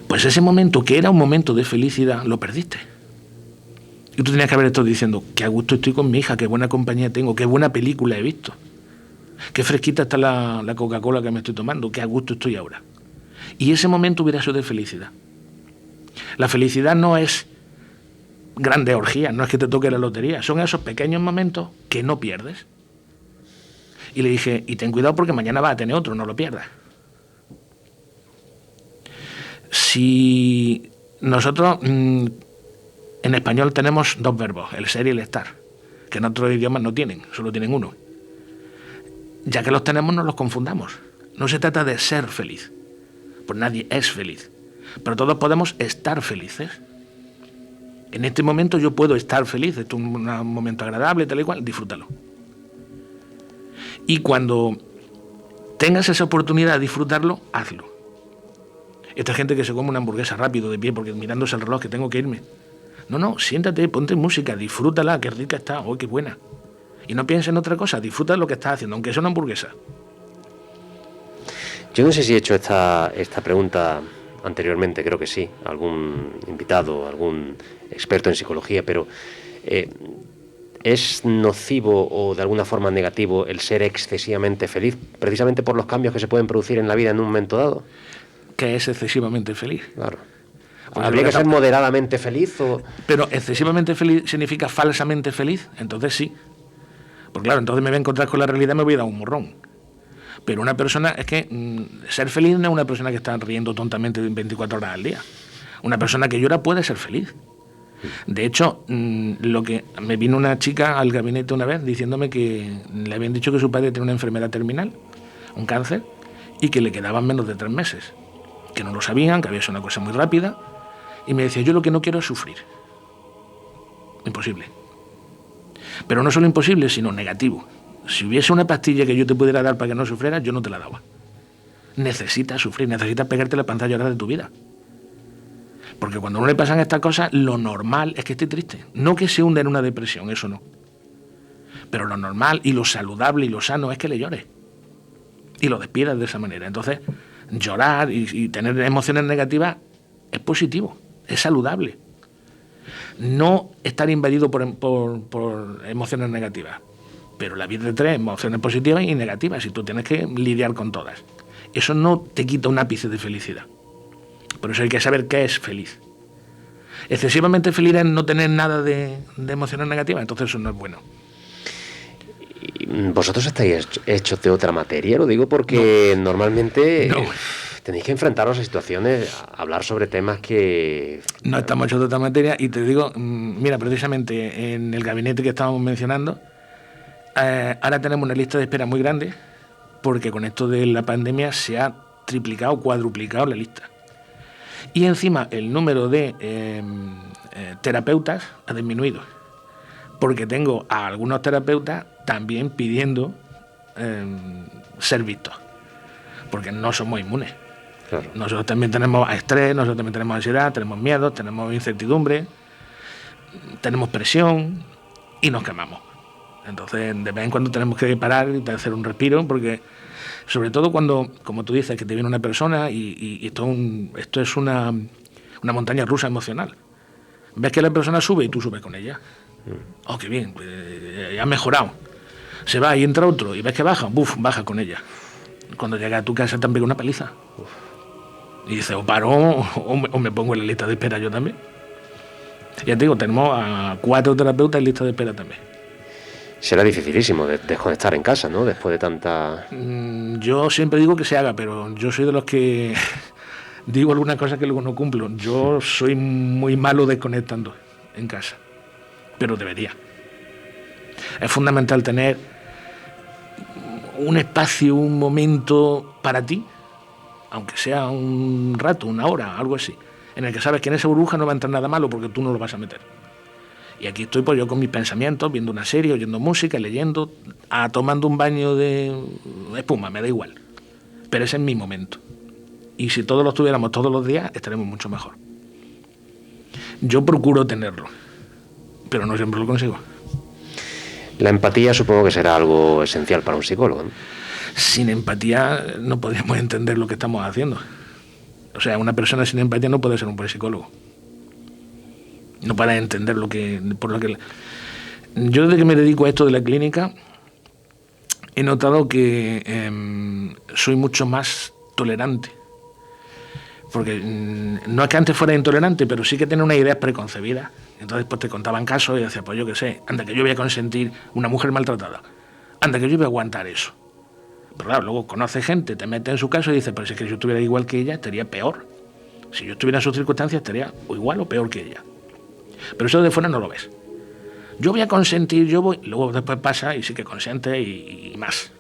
Pues ese momento, que era un momento de felicidad, lo perdiste. Y tú tenías que haber estado diciendo, qué a gusto estoy con mi hija, qué buena compañía tengo, qué buena película he visto, qué fresquita está la Coca-Cola que me estoy tomando, qué a gusto estoy ahora. Y ese momento hubiera sido de felicidad. La felicidad no es grandes orgías, no es que te toque la lotería, son esos pequeños momentos que no pierdes. Y le dije, y ten cuidado porque mañana vas a tener otro, no lo pierdas. Si nosotros en español tenemos 2 verbos, el ser y el estar, que en otros idiomas no tienen, solo tienen uno. Ya que los tenemos, no los confundamos. No se trata de ser feliz, pues nadie es feliz, pero todos podemos estar felices. En este momento yo puedo estar feliz, esto es un momento agradable, tal y cual, disfrútalo. Y cuando tengas esa oportunidad de disfrutarlo, hazlo. Esta gente que se come una hamburguesa rápido de pie porque mirándose el reloj que tengo que irme. No, siéntate, ponte música, disfrútala, qué rica está, qué buena. Y no pienses en otra cosa, disfruta lo que estás haciendo, aunque sea una hamburguesa. Yo no sé si he hecho esta pregunta anteriormente, creo que sí, algún invitado, algún experto en psicología, pero ¿es nocivo o de alguna forma negativo el ser excesivamente feliz, precisamente por los cambios que se pueden producir en la vida en un momento dado? Que es excesivamente feliz. Claro. ¿Habría que ser moderadamente feliz o...? Pero excesivamente feliz significa falsamente feliz, entonces sí. Porque claro, entonces me voy a encontrar con la realidad y me voy a dar un morrón. Pero una persona, es que ser feliz no es una persona que está riendo tontamente 24 horas al día. Una persona que llora puede ser feliz. De hecho, lo que me vino una chica al gabinete una vez diciéndome que le habían dicho que su padre tenía una enfermedad terminal, un cáncer, y que le quedaban menos de 3 meses. Que no lo sabían, que había sido una cosa muy rápida. Y me decía, yo lo que no quiero es sufrir. Imposible. Pero no solo imposible, sino negativo. Si hubiese una pastilla que yo te pudiera dar para que no sufrieras, yo no te la daba. Necesitas sufrir, necesitas pegarte la pantalla de tu vida. Porque cuando a uno le pasan estas cosas, lo normal es que esté triste. No que se hunda en una depresión, eso no. Pero lo normal y lo saludable y lo sano es que le llores. Y lo despidas de esa manera. Entonces, llorar y tener emociones negativas es positivo, es saludable. No estar invadido por emociones negativas. Pero la vida trae emociones positivas y negativas y tú tienes que lidiar con todas. Eso no te quita un ápice de felicidad. Por eso hay que saber qué es feliz. Excesivamente feliz es no tener nada de emociones negativas, entonces eso no es bueno. ¿Vosotros estáis hechos de otra materia? Lo digo porque normalmente tenéis que enfrentaros a situaciones, a hablar sobre temas que... No estamos hechos de otra materia y te digo, mira, precisamente en el gabinete que estábamos mencionando, ahora tenemos una lista de espera muy grande porque con esto de la pandemia se ha triplicado, cuadruplicado la lista. Y encima el número de terapeutas ha disminuido, porque tengo a algunos terapeutas también pidiendo ser vistos, porque no somos inmunes. Claro. Nosotros también tenemos estrés, nosotros también tenemos ansiedad, tenemos miedo, tenemos incertidumbre, tenemos presión y nos quemamos. Entonces, de vez en cuando tenemos que parar y hacer un respiro, porque sobre todo cuando, como tú dices, que te viene una persona y esto es una montaña rusa emocional. Ves que la persona sube y tú subes con ella. Oh, qué bien, pues, ha mejorado. Se va y entra otro y ves que baja, baja con ella. Cuando llega a tu casa te han pegado una paliza. Y dices, o paro o me pongo en la lista de espera yo también. Ya te digo, tenemos a 4 terapeutas en lista de espera también. Será dificilísimo desconectar en casa, ¿no? Después de tanta... Yo siempre digo que se haga, pero yo soy de los que digo alguna cosa que luego no cumplo. Yo soy muy malo desconectando en casa, pero debería. Es fundamental tener un espacio, un momento para ti, aunque sea un rato, una hora, algo así, en el que sabes que en esa burbuja no va a entrar nada malo porque tú no lo vas a meter. Y aquí estoy pues yo con mis pensamientos, viendo una serie, oyendo música, leyendo, tomando un baño de espuma, me da igual. Pero ese es mi momento. Y si todos lo tuviéramos todos los días, estaremos mucho mejor. Yo procuro tenerlo, pero no siempre lo consigo. La empatía supongo que será algo esencial para un psicólogo, ¿no? Sin empatía no podríamos entender lo que estamos haciendo. O sea, una persona sin empatía no puede ser un buen psicólogo. No para entender por lo que... Yo desde que me dedico a esto de la clínica he notado que soy mucho más tolerante. Porque no es que antes fuera intolerante, pero sí que tenía unas ideas preconcebidas. Entonces pues te contaban casos y decía, pues yo qué sé, anda que yo voy a consentir una mujer maltratada. Anda que yo voy a aguantar eso. Pero claro, luego conoce gente, te mete en su caso y dice, pero si es que yo estuviera igual que ella, estaría peor. Si yo estuviera en sus circunstancias, estaría o igual o peor que ella. Pero eso de fuera no lo ves. Yo voy a consentir, luego después pasa y sí que consiente y más.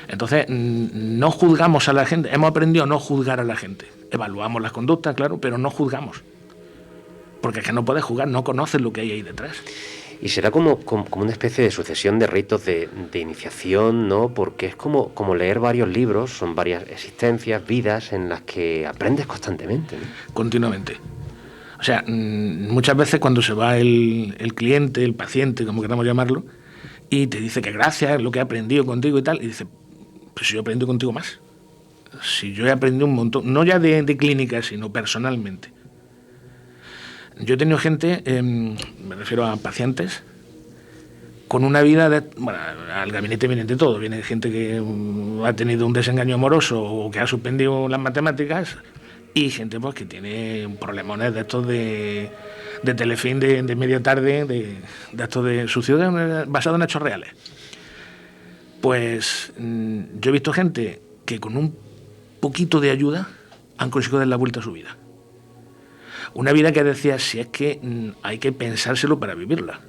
Entonces, no juzgamos a la gente. Hemos aprendido a no juzgar a la gente. Evaluamos las conductas, claro, pero no juzgamos. Porque es que no puedes juzgar, no conoces lo que hay ahí detrás. Y será como una especie de sucesión de ritos de iniciación, ¿no? Porque es como leer varios libros, son varias existencias, vidas en las que aprendes constantemente, ¿no? Continuamente. O sea, muchas veces cuando se va el cliente, el paciente, como queramos llamarlo, y te dice que gracias, lo que he aprendido contigo y tal, y dice, pues yo aprendo contigo más. si yo he aprendido un montón, no ya de clínica, sino personalmente. Yo he tenido gente, me refiero a pacientes, con una vida, bueno, al gabinete viene de todo, viene gente que ha tenido un desengaño amoroso o que ha suspendido las matemáticas, y gente pues que tiene problemones de estos de Telefilm, de media tarde, de estos de suicidio basado en hechos reales. Pues yo he visto gente que con un poquito de ayuda han conseguido dar la vuelta a su vida. Una vida que decía, si es que hay que pensárselo para vivirla.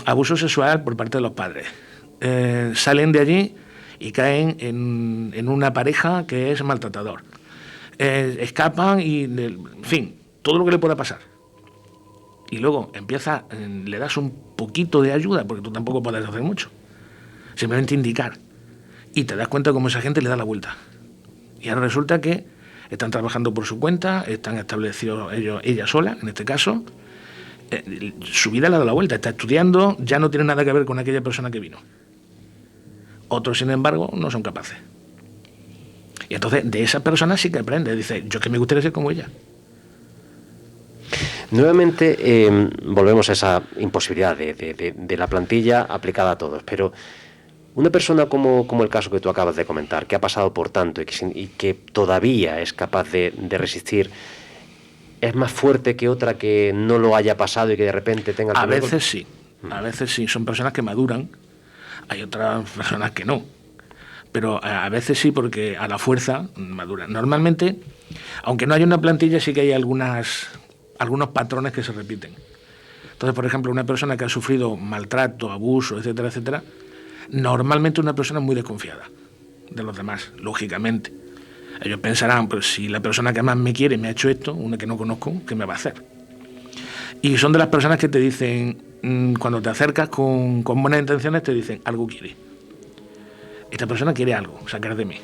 Abuso sexual por parte de los padres. Salen de allí y caen en una pareja que es maltratador. Escapan y, en fin, todo lo que le pueda pasar. Y luego le das un poquito de ayuda, porque tú tampoco puedes hacer mucho. Simplemente indicar. Y te das cuenta cómo esa gente le da la vuelta. Y ahora resulta que están trabajando por su cuenta, están establecidos ella sola, en este caso. Su vida le da la vuelta, está estudiando, ya no tiene nada que ver con aquella persona que vino. Otros, sin embargo, no son capaces. Y entonces de esa persona sí que aprende, dice, yo que me gustaría ser como ella. Nuevamente volvemos a esa imposibilidad de la plantilla aplicada a todos, pero una persona como el caso que tú acabas de comentar, que ha pasado por tanto y que todavía es capaz de resistir, ¿es más fuerte que otra que no lo haya pasado y que de repente tenga... A veces sí, son personas que maduran, hay otras personas que no, pero a veces sí, porque a la fuerza maduran. Normalmente, aunque no haya una plantilla, sí que hay algunos patrones que se repiten. Entonces, por ejemplo, una persona que ha sufrido maltrato, abuso, etcétera, etcétera, normalmente una persona muy desconfiada de los demás, lógicamente. Ellos pensarán, pues si la persona que más me quiere me ha hecho esto, una que no conozco, ¿qué me va a hacer? Y son de las personas que te dicen, cuando te acercas con buenas intenciones, te dicen, algo quiere. Esta persona quiere algo, sacar de mí,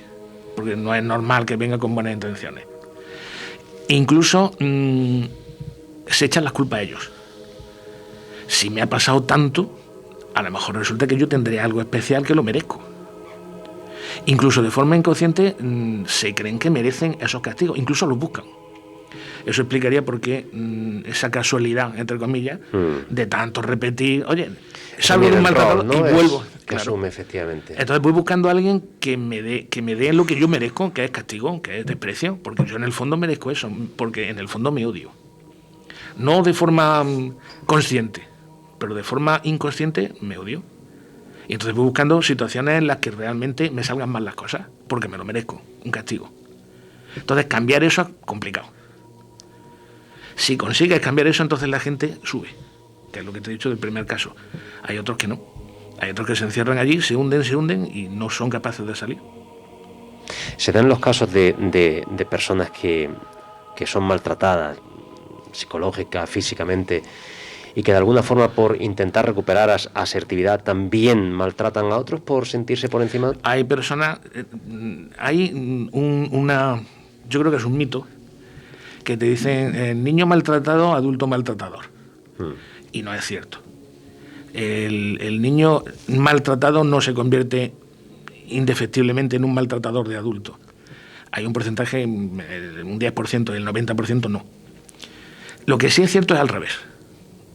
porque no es normal que venga con buenas intenciones. Incluso se echan las culpas a ellos. Si me ha pasado tanto, a lo mejor resulta que yo tendré algo especial que lo merezco. Incluso de forma inconsciente se creen que merecen esos castigos, incluso los buscan. Eso explicaría por qué esa casualidad, entre comillas, de tanto repetir, oye, salgo de un maltratador, ¿no? Y vuelvo. Que asume, efectivamente. Entonces voy buscando a alguien que me dé lo que yo merezco, que es castigo, que es desprecio, porque yo en el fondo merezco eso, porque en el fondo me odio. No de forma consciente, pero de forma inconsciente me odio. Y entonces voy buscando situaciones en las que realmente me salgan mal las cosas, porque me lo merezco, un castigo. Entonces cambiar eso es complicado. Si consigues cambiar eso, entonces la gente sube, que es lo que te he dicho del primer caso. Hay otros que no. Hay otros que se encierran allí, se hunden y no son capaces de salir. Se dan los casos de personas que son maltratadas psicológica, físicamente, y que de alguna forma por intentar recuperar asertividad también maltratan a otros por sentirse por encima. Hay personas, hay yo creo que es un mito, que te dicen niño maltratado, adulto maltratador. Y no es cierto. El niño maltratado no se convierte indefectiblemente en un maltratador de adulto. Hay un porcentaje, un 10%, el 90% no. Lo que sí es cierto es al revés.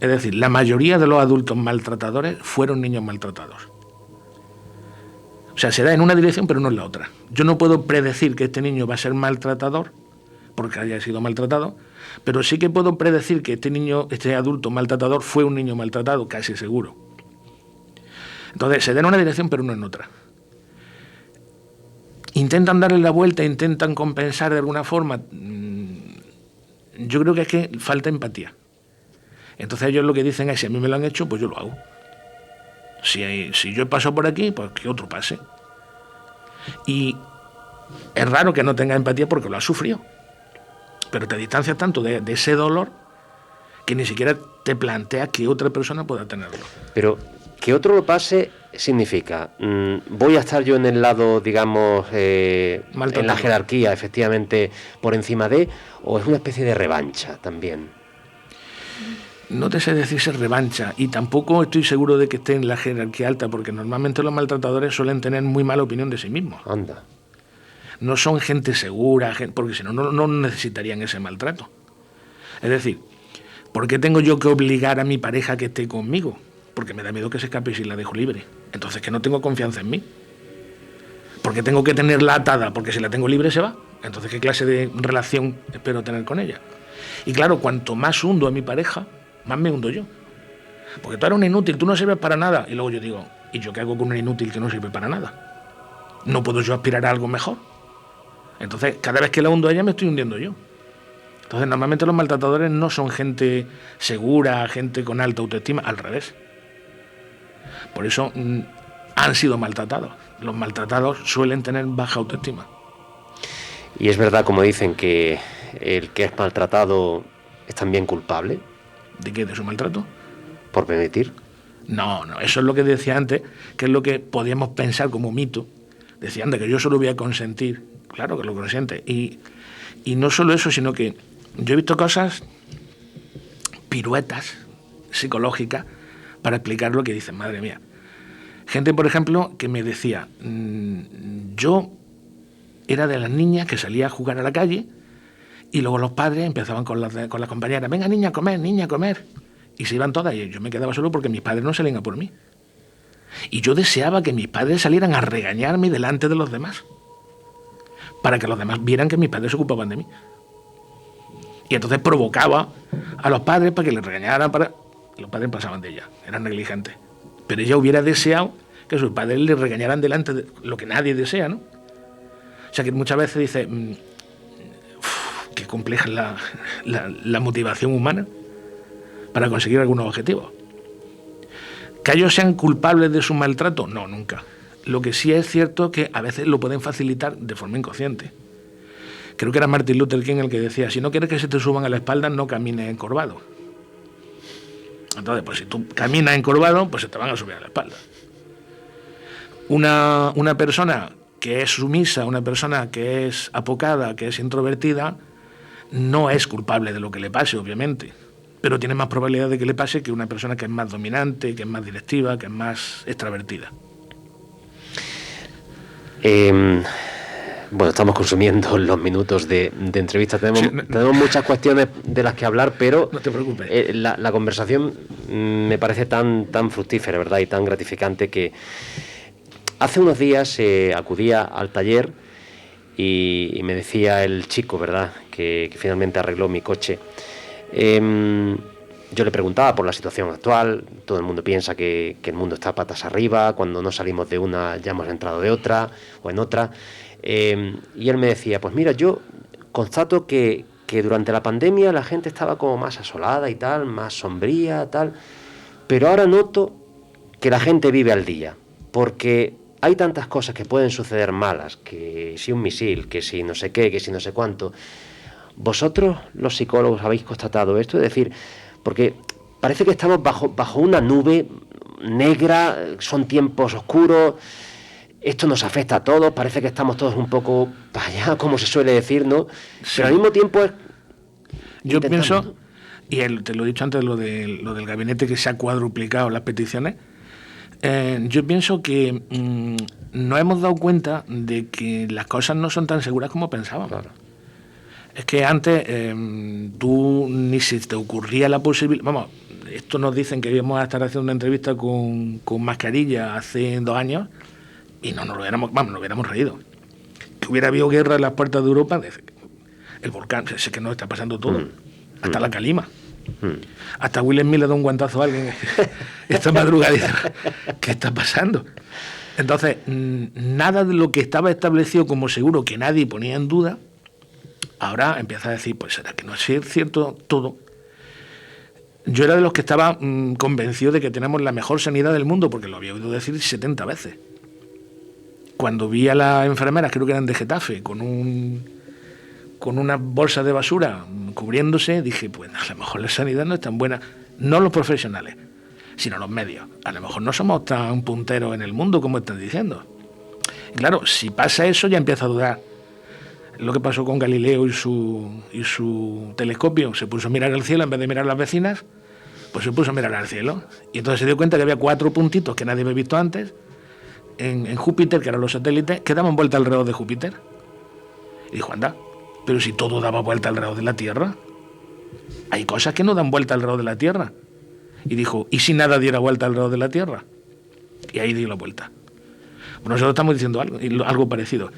Es decir, la mayoría de los adultos maltratadores fueron niños maltratados. O sea, se da en una dirección pero no en la otra. Yo no puedo predecir que este niño va a ser maltratador porque haya sido maltratado, pero sí que puedo predecir que este adulto maltratador fue un niño maltratado, casi seguro. Entonces, se da en una dirección pero no en otra. Intentan darle la vuelta, intentan compensar de alguna forma. Yo creo que es que falta empatía. Entonces ellos lo que dicen es, si a mí me lo han hecho, pues yo lo hago. Si yo he pasado por aquí, pues que otro pase. Y es raro que no tenga empatía porque lo ha sufrido. Pero te distancias tanto de ese dolor que ni siquiera te planteas que otra persona pueda tenerlo. Pero que otro lo pase significa, voy a estar yo en el lado, digamos, en la jerarquía, efectivamente, por encima de, o es una especie de revancha también. No te sé decir si es revancha, y tampoco estoy seguro de que esté en la jerarquía alta, porque normalmente los maltratadores suelen tener muy mala opinión de sí mismos. Anda. no son gente segura, porque si no, no necesitarían ese maltrato. Es decir, ¿por qué tengo yo que obligar a mi pareja a que esté conmigo? Porque me da miedo que se escape si la dejo libre. Entonces, que no tengo confianza en mí. ¿Por qué tengo que tenerla atada? Porque si la tengo libre se va. Entonces, ¿qué clase de relación espero tener con ella? Y claro, cuanto más hundo a mi pareja, más me hundo yo. Porque tú eres un inútil, tú no sirves para nada. Y luego yo digo, ¿y yo qué hago con un inútil que no sirve para nada? ¿No puedo yo aspirar a algo mejor? Entonces, cada vez que la hundo a ella, me estoy hundiendo yo. Entonces, normalmente los maltratadores no son gente segura, gente con alta autoestima, al revés. Por eso han sido maltratados. Los maltratados suelen tener baja autoestima. Y es verdad, como dicen, que el que es maltratado es también culpable. ¿De qué? ¿De su maltrato? ¿Por permitir? No, eso es lo que decía antes, que es lo que podíamos pensar como mito. Decía antes que yo solo voy a consentir. Claro que lo consiente. Y no solo eso, sino que yo he visto cosas, piruetas psicológicas, para explicar lo que dicen, madre mía. Gente, por ejemplo, que me decía, yo era de las niñas que salía a jugar a la calle y luego los padres empezaban con las compañeras, venga niña a comer, y se iban todas y yo me quedaba solo porque mis padres no salían a por mí. Y yo deseaba que mis padres salieran a regañarme delante de los demás, para que los demás vieran que mis padres se ocupaban de mí. Y entonces provocaba a los padres para que les regañaran, los padres pasaban de ella, eran negligentes. Pero ella hubiera deseado que sus padres le regañaran delante de lo que nadie desea, ¿no? O sea que muchas veces dice, qué compleja es la motivación humana para conseguir algunos objetivos. ¿Que ellos sean culpables de su maltrato? No, nunca. Lo que sí es cierto es que a veces lo pueden facilitar de forma inconsciente. Creo que era Martin Luther King el que decía, si no quieres que se te suban a la espalda, no camines encorvado. Entonces, pues si tú caminas encorvado, pues se te van a subir a la espalda. Una persona que es sumisa, una persona que es apocada, que es introvertida, no es culpable de lo que le pase, obviamente, pero tiene más probabilidad de que le pase que una persona que es más dominante, que es más directiva, que es más extravertida. Bueno, estamos consumiendo los minutos de entrevista. Tenemos muchas cuestiones de las que hablar, pero no te preocupes. La conversación me parece tan fructífera, ¿verdad? Y tan gratificante que hace unos días acudía al taller y me decía el chico, ¿verdad? Que finalmente arregló mi coche. Yo le preguntaba por la situación actual. Todo el mundo piensa que el mundo está patas arriba. Cuando no salimos de una ya hemos entrado de otra o en otra. Y él me decía, pues mira, yo constato que durante la pandemia la gente estaba como más asolada y tal, más sombría, tal, pero ahora noto que la gente vive al día, porque hay tantas cosas que pueden suceder malas, que si un misil, que si no sé qué, que si no sé cuánto. ¿Vosotros, los psicólogos, habéis constatado esto? Es decir, porque parece que estamos bajo una nube negra, son tiempos oscuros. Esto nos afecta a todos, parece que estamos todos un poco para allá, como se suele decir, ¿no? Sí. Pero al mismo tiempo es... Yo pienso, ¿no? Y te lo he dicho antes, lo del gabinete que se ha cuadruplicado las peticiones, yo pienso que no hemos dado cuenta de que las cosas no son tan seguras como pensábamos. Claro. Es que antes tú ni se te ocurría la posibilidad... Vamos, esto nos dicen que íbamos a estar haciendo una entrevista con mascarilla hace 2 años... Y no nos lo hubiéramos reído. Que hubiera habido guerra en las puertas de Europa, el volcán, sé que nos está pasando todo, hasta la calima. Hasta Will Smith le da un guantazo a alguien esta madrugada y dice, ¿qué está pasando? Entonces, nada de lo que estaba establecido como seguro, que nadie ponía en duda, ahora empieza a decir, pues será que no es cierto todo. Yo era de los que estaba convencido de que tenemos la mejor sanidad del mundo, porque lo había oído decir 70 veces. Cuando vi a las enfermeras, creo que eran de Getafe, con una bolsa de basura cubriéndose, dije, pues a lo mejor la sanidad no es tan buena. No los profesionales, sino los medios. A lo mejor no somos tan punteros en el mundo como están diciendo. Y claro, si pasa eso, ya empieza a dudar. Lo que pasó con Galileo y su telescopio, se puso a mirar al cielo en vez de mirar a las vecinas, pues se puso a mirar al cielo. Y entonces se dio cuenta que había 4 puntitos que nadie había visto antes, en Júpiter, que eran los satélites, que daban vuelta alrededor de Júpiter. Y dijo, anda, pero si todo daba vuelta alrededor de la Tierra, hay cosas que no dan vuelta alrededor de la Tierra. Y dijo, ¿y si nada diera vuelta alrededor de la Tierra? Y ahí dio la vuelta. Bueno, nosotros estamos diciendo algo parecido.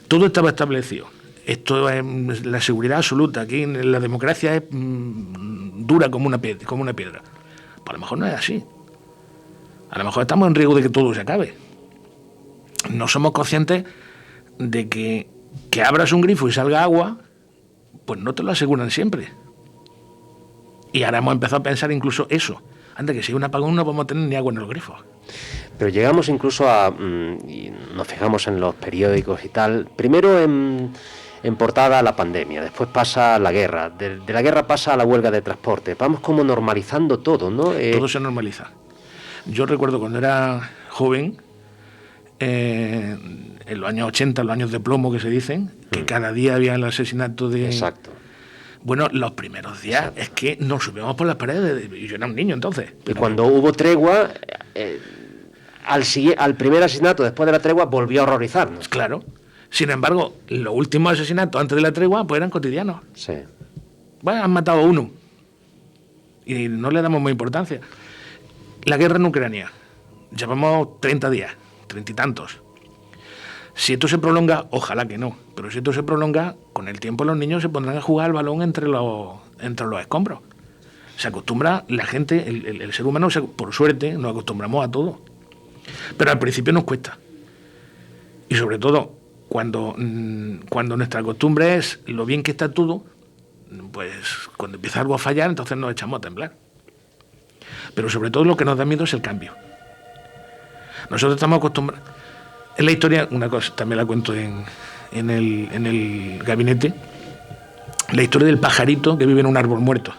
Todo estaba establecido. Esto es la seguridad absoluta. Aquí la democracia es dura como una piedra. Pues a lo mejor no es así. A lo mejor estamos en riesgo de que todo se acabe. No somos conscientes de que abras un grifo y salga agua, pues no te lo aseguran siempre. Y ahora hemos empezado a pensar incluso eso. Antes que si hay un apagón no vamos a tener ni agua en los grifos. Pero llegamos incluso y nos fijamos en los periódicos y tal. Primero en portada la pandemia, después pasa la guerra, de la guerra pasa a la huelga de transporte. Vamos como normalizando todo, ¿no? Todo se normaliza. Yo recuerdo cuando era joven, en los años 80, los años de plomo que se dicen, que cada día había el asesinato de... Exacto. Bueno, los primeros días es que nos subíamos por las paredes, y yo era un niño entonces. Y cuando hubo tregua, al primer asesinato después de la tregua volvió a horrorizarnos. Claro. Sin embargo, los últimos asesinatos antes de la tregua pues eran cotidianos. Sí. Bueno, han matado a uno. Y no le damos más importancia. La guerra en Ucrania. Llevamos 30 días, 30 y tantos. Si esto se prolonga, ojalá que no, pero si esto se prolonga, con el tiempo los niños se pondrán a jugar al balón entre los escombros. Se acostumbra la gente, el ser humano, por suerte, nos acostumbramos a todo. Pero al principio nos cuesta. Y sobre todo, cuando nuestra costumbre es lo bien que está todo, pues cuando empieza algo a fallar, entonces nos echamos a temblar. Pero sobre todo lo que nos da miedo es el cambio. Nosotros estamos acostumbrados... En la historia, una cosa, también la cuento en el gabinete, la historia del pajarito que vive en un árbol muerto.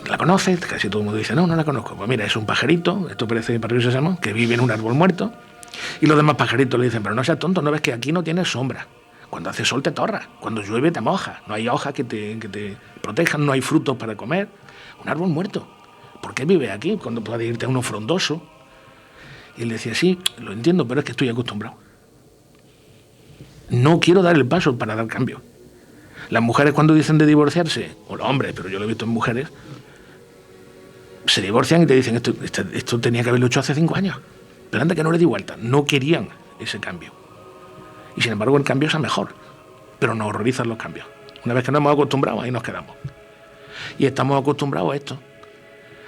¿La conoces? Casi todo el mundo dice, no la conozco. Pues mira, es un pajarito, esto parece Barrio Sésamo, que vive en un árbol muerto, y los demás pajaritos le dicen, pero no seas tonto, ¿no ves que aquí no tienes sombra? Cuando hace sol te torra, cuando llueve te moja, no hay hojas que te protejan, no hay frutos para comer. Un árbol muerto. ¿Por qué vive aquí cuando puede irte a uno frondoso? Y él decía, sí, lo entiendo, pero es que estoy acostumbrado. No quiero dar el paso para dar cambio. Las mujeres cuando dicen de divorciarse, o los hombres, pero yo lo he visto en mujeres, se divorcian y te dicen, esto tenía que haberlo hecho hace 5 años. Pero anda que no le di vuelta. No querían ese cambio. Y sin embargo el cambio es a mejor. Pero nos horrorizan los cambios. Una vez que nos hemos acostumbrado, ahí nos quedamos. Y estamos acostumbrados a esto.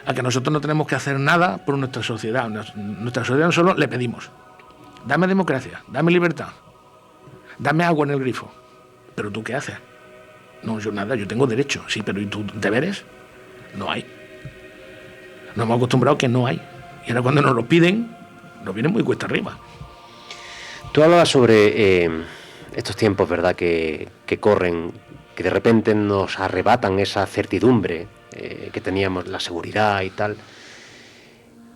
A que nosotros no tenemos que hacer nada por nuestra sociedad. Nuestra sociedad solo le pedimos, dame democracia, dame libertad, dame agua en el grifo. ¿Pero tú qué haces? No, yo nada, yo tengo derecho. Sí, pero ¿y tus deberes? No hay. Nos hemos acostumbrado que no hay. Y ahora cuando nos lo piden, nos viene muy cuesta arriba. Tú hablabas sobre estos tiempos, ¿verdad?, que corren, que de repente nos arrebatan esa certidumbre que teníamos, la seguridad y tal.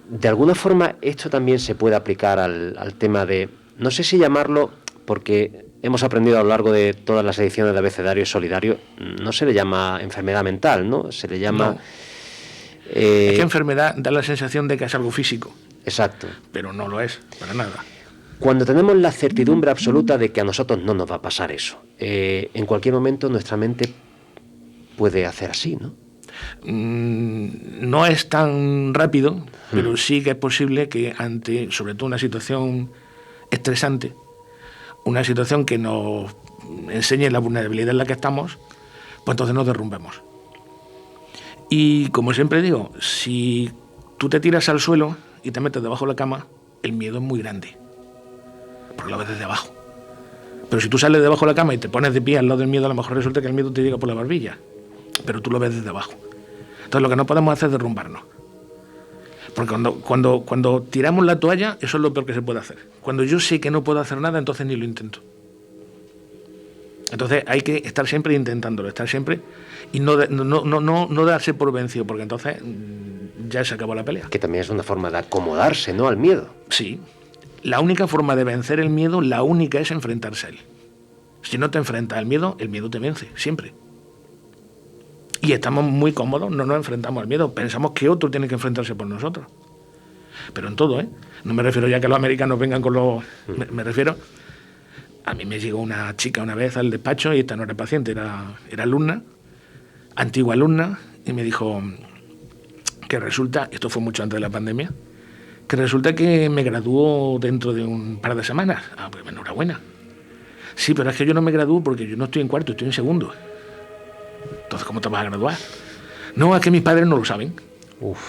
De alguna forma esto también se puede aplicar al tema de, no sé si llamarlo, porque hemos aprendido a lo largo de todas las ediciones de Abecedario Solidario, no se le llama enfermedad mental, ¿no? Se le llama... No. Es que enfermedad da la sensación de que es algo físico. Exacto. Pero no lo es, para nada. Cuando tenemos la certidumbre absoluta de que a nosotros no nos va a pasar eso, en cualquier momento nuestra mente puede hacer así, ¿no? No es tan rápido, pero sí que es posible que ante, sobre todo, una situación estresante, una situación que nos enseñe la vulnerabilidad en la que estamos, pues entonces nos derrumbemos. Y como siempre digo, si tú te tiras al suelo y te metes debajo de la cama, el miedo es muy grande, porque lo ves desde abajo. Pero si tú sales debajo de la cama y te pones de pie al lado del miedo, a lo mejor resulta que el miedo te llega por la barbilla, pero tú lo ves desde abajo. Entonces lo que no podemos hacer es derrumbarnos. Porque cuando tiramos la toalla, eso es lo peor que se puede hacer. Cuando yo sé que no puedo hacer nada, entonces ni lo intento. Entonces hay que estar siempre intentándolo, estar siempre y no darse por vencido, porque entonces ya se acabó la pelea. Que también es una forma de acomodarse, ¿no?, al miedo. Sí. La única forma de vencer el miedo, la única es enfrentarse a él. Si no te enfrentas al miedo, el miedo te vence, siempre. Y estamos muy cómodos, no nos enfrentamos al miedo, pensamos que otro tiene que enfrentarse por nosotros. Pero en todo, ¿eh? No me refiero ya a que los americanos vengan con los... Me refiero A mí me llegó una chica una vez al despacho, y esta no era paciente, era alumna, antigua alumna, y me dijo que resulta, esto fue mucho antes de la pandemia, que resulta que me gradúo dentro de un par de semanas. Ah, pues enhorabuena. Sí, pero es que yo no me gradúo porque yo no estoy en cuarto, estoy en segundo. Entonces, ¿cómo te vas a graduar? No, es que mis padres no lo saben. Uf.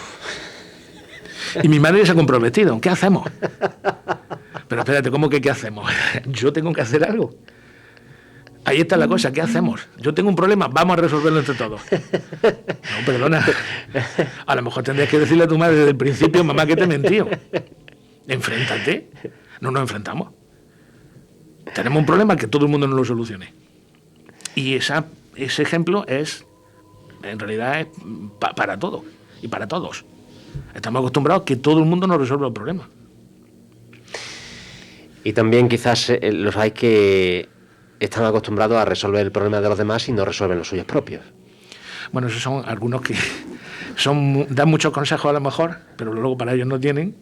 Y mi madre se ha comprometido. ¿Qué hacemos? Pero espérate, ¿cómo que qué hacemos? Yo tengo que hacer algo. Ahí está la cosa, ¿qué hacemos? Yo tengo un problema, vamos a resolverlo entre todos. No, perdona. A lo mejor tendrías que decirle a tu madre desde el principio, mamá, que te he mentido. Enfréntate. No nos enfrentamos. Tenemos un problema, que todo el mundo nos lo solucione. Y ese ejemplo es, en realidad, es para todo y para todos. Estamos acostumbrados a que todo el mundo nos resuelva el problema. Y también quizás los hay que están acostumbrados a resolver el problema de los demás y no resuelven los suyos propios. Bueno, esos son algunos que dan muchos consejos a lo mejor, pero luego para ellos no tienen.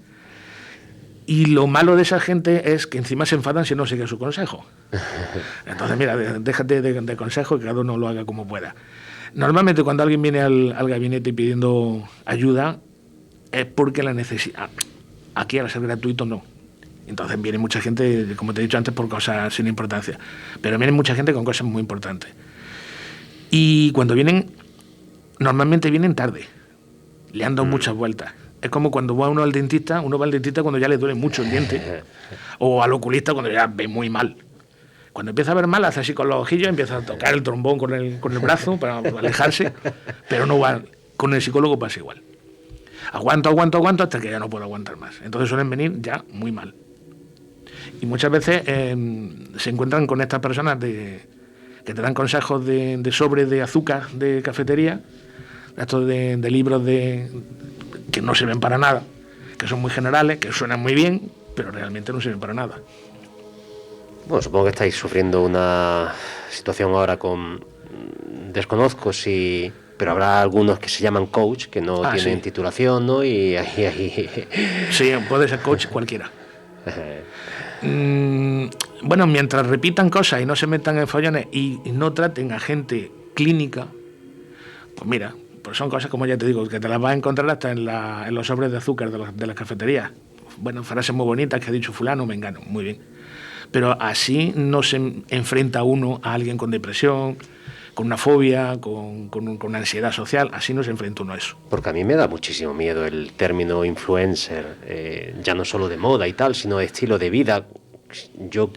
Y lo malo de esa gente es que encima se enfadan si no sigue su consejo. Entonces, mira, déjate de consejo, que cada uno lo haga como pueda. Normalmente cuando alguien viene al gabinete pidiendo ayuda es porque la necesita. Aquí, al ser gratuito, no. Entonces viene mucha gente, como te he dicho antes, por cosas sin importancia. Pero viene mucha gente con cosas muy importantes. Y cuando vienen, normalmente vienen tarde. Le han dado muchas vueltas. Es como cuando va uno al dentista, uno va al dentista cuando ya le duele mucho el diente. O al oculista cuando ya ve muy mal. Cuando empieza a ver mal, hace así con los ojillos, empieza a tocar el trombón con el brazo para alejarse. Pero no va. Con el psicólogo pasa igual. Aguanto hasta que ya no puedo aguantar más. Entonces suelen venir ya muy mal. Y muchas veces se encuentran con estas personas que te dan consejos de sobre de azúcar de cafetería, estos de libros que no sirven para nada, que son muy generales, que suenan muy bien, pero realmente no sirven para nada. Bueno, supongo que estáis sufriendo una situación ahora desconozco si... Pero habrá algunos que se llaman coach, que no tienen titulación, ¿no? Y ahí... Sí, puede ser coach cualquiera. Bueno, mientras repitan cosas y no se metan en follones y no traten a gente clínica, pues mira, pues son cosas, como ya te digo, que te las vas a encontrar hasta en los sobres de azúcar de las cafeterías. Bueno, frases muy bonitas que ha dicho fulano, mengano, muy bien. Pero así no se enfrenta uno a alguien con depresión, con una fobia, con una ansiedad social, así no se enfrenta uno a eso. Porque a mí me da muchísimo miedo el término influencer, ya no solo de moda y tal, sino de estilo de vida. Yo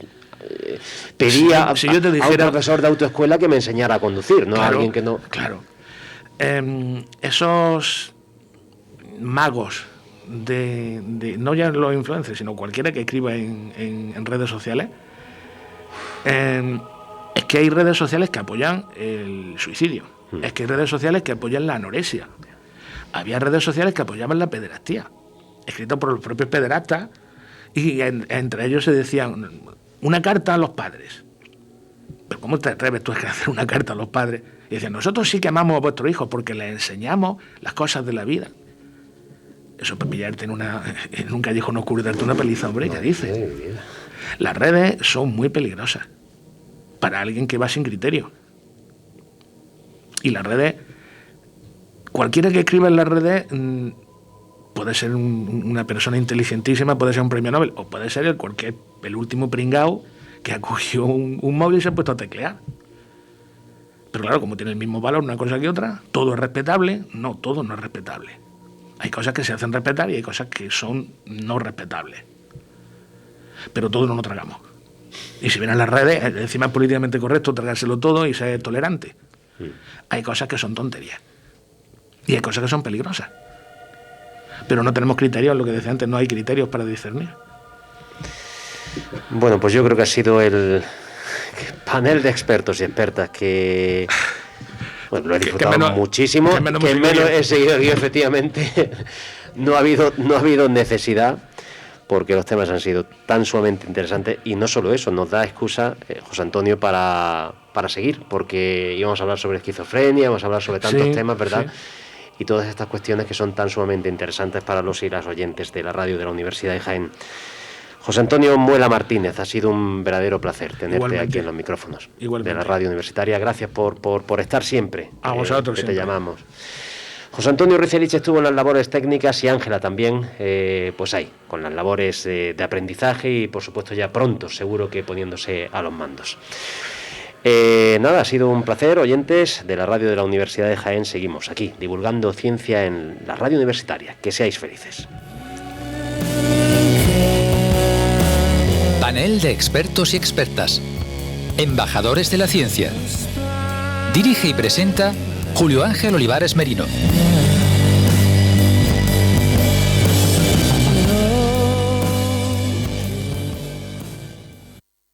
pedía a un profesor de autoescuela que me enseñara a conducir, no a alguien que no... Claro. Esos magos no ya los influencers, sino cualquiera que escriba en redes sociales, es que hay redes sociales que apoyan el suicidio. Es que hay redes sociales que apoyan la anorexia. Había redes sociales que apoyaban la pederastía, escritas por los propios pederastas, y entre ellos se decían una carta a los padres. ¿Pero cómo te atreves tú a hacer una carta a los padres? Y decían, nosotros sí que amamos a vuestros hijos porque les enseñamos las cosas de la vida. Eso para pillarte en un callejón oscuro y darte una paliza, hombre, ¿qué dices? Las redes son muy peligrosas para alguien que va sin criterio. Y las redes, cualquiera que escriba en las redes puede ser una persona inteligentísima, puede ser un premio Nobel, o puede ser el último pringao que acogió un móvil y se ha puesto a teclear. Pero claro, como tiene el mismo valor una cosa que otra, todo es respetable. No, todo no es respetable. Hay cosas que se hacen respetar y hay cosas que son no respetables. Pero todo no lo tragamos. Y si vienen las redes, encima es políticamente correcto tragárselo todo y ser tolerante. Hay cosas que son tonterías. Y hay cosas que son peligrosas. Pero no tenemos criterios, lo que decía antes, no hay criterios para discernir. Bueno, pues yo creo que ha sido el panel de expertos y expertas que... Bueno, lo he disfrutado muchísimo, que menos he seguido aquí, efectivamente. No ha habido necesidad, porque los temas han sido tan sumamente interesantes, y no solo eso, nos da excusa, José Antonio, para seguir, porque íbamos a hablar sobre esquizofrenia, íbamos a hablar sobre tantos temas, ¿verdad? Sí. Y todas estas cuestiones que son tan sumamente interesantes para los y las oyentes de la radio de la Universidad de Jaén. José Antonio Muela Martínez, ha sido un verdadero placer tenerte Igualmente. aquí en los micrófonos Igualmente. de la Radio Universitaria. Gracias por estar siempre. A vosotros que te siempre. llamamos. José Antonio Ruiz estuvo en las labores técnicas y Ángela también, pues ahí, con las labores de aprendizaje y por supuesto ya pronto, seguro que poniéndose a los mandos. Nada, ha sido un placer, oyentes de la radio de la Universidad de Jaén. Seguimos aquí, divulgando ciencia en la Radio Universitaria. Que seáis felices. Panel de expertos y expertas. Embajadores de la ciencia. Dirige y presenta Julio Ángel Olivares Merino.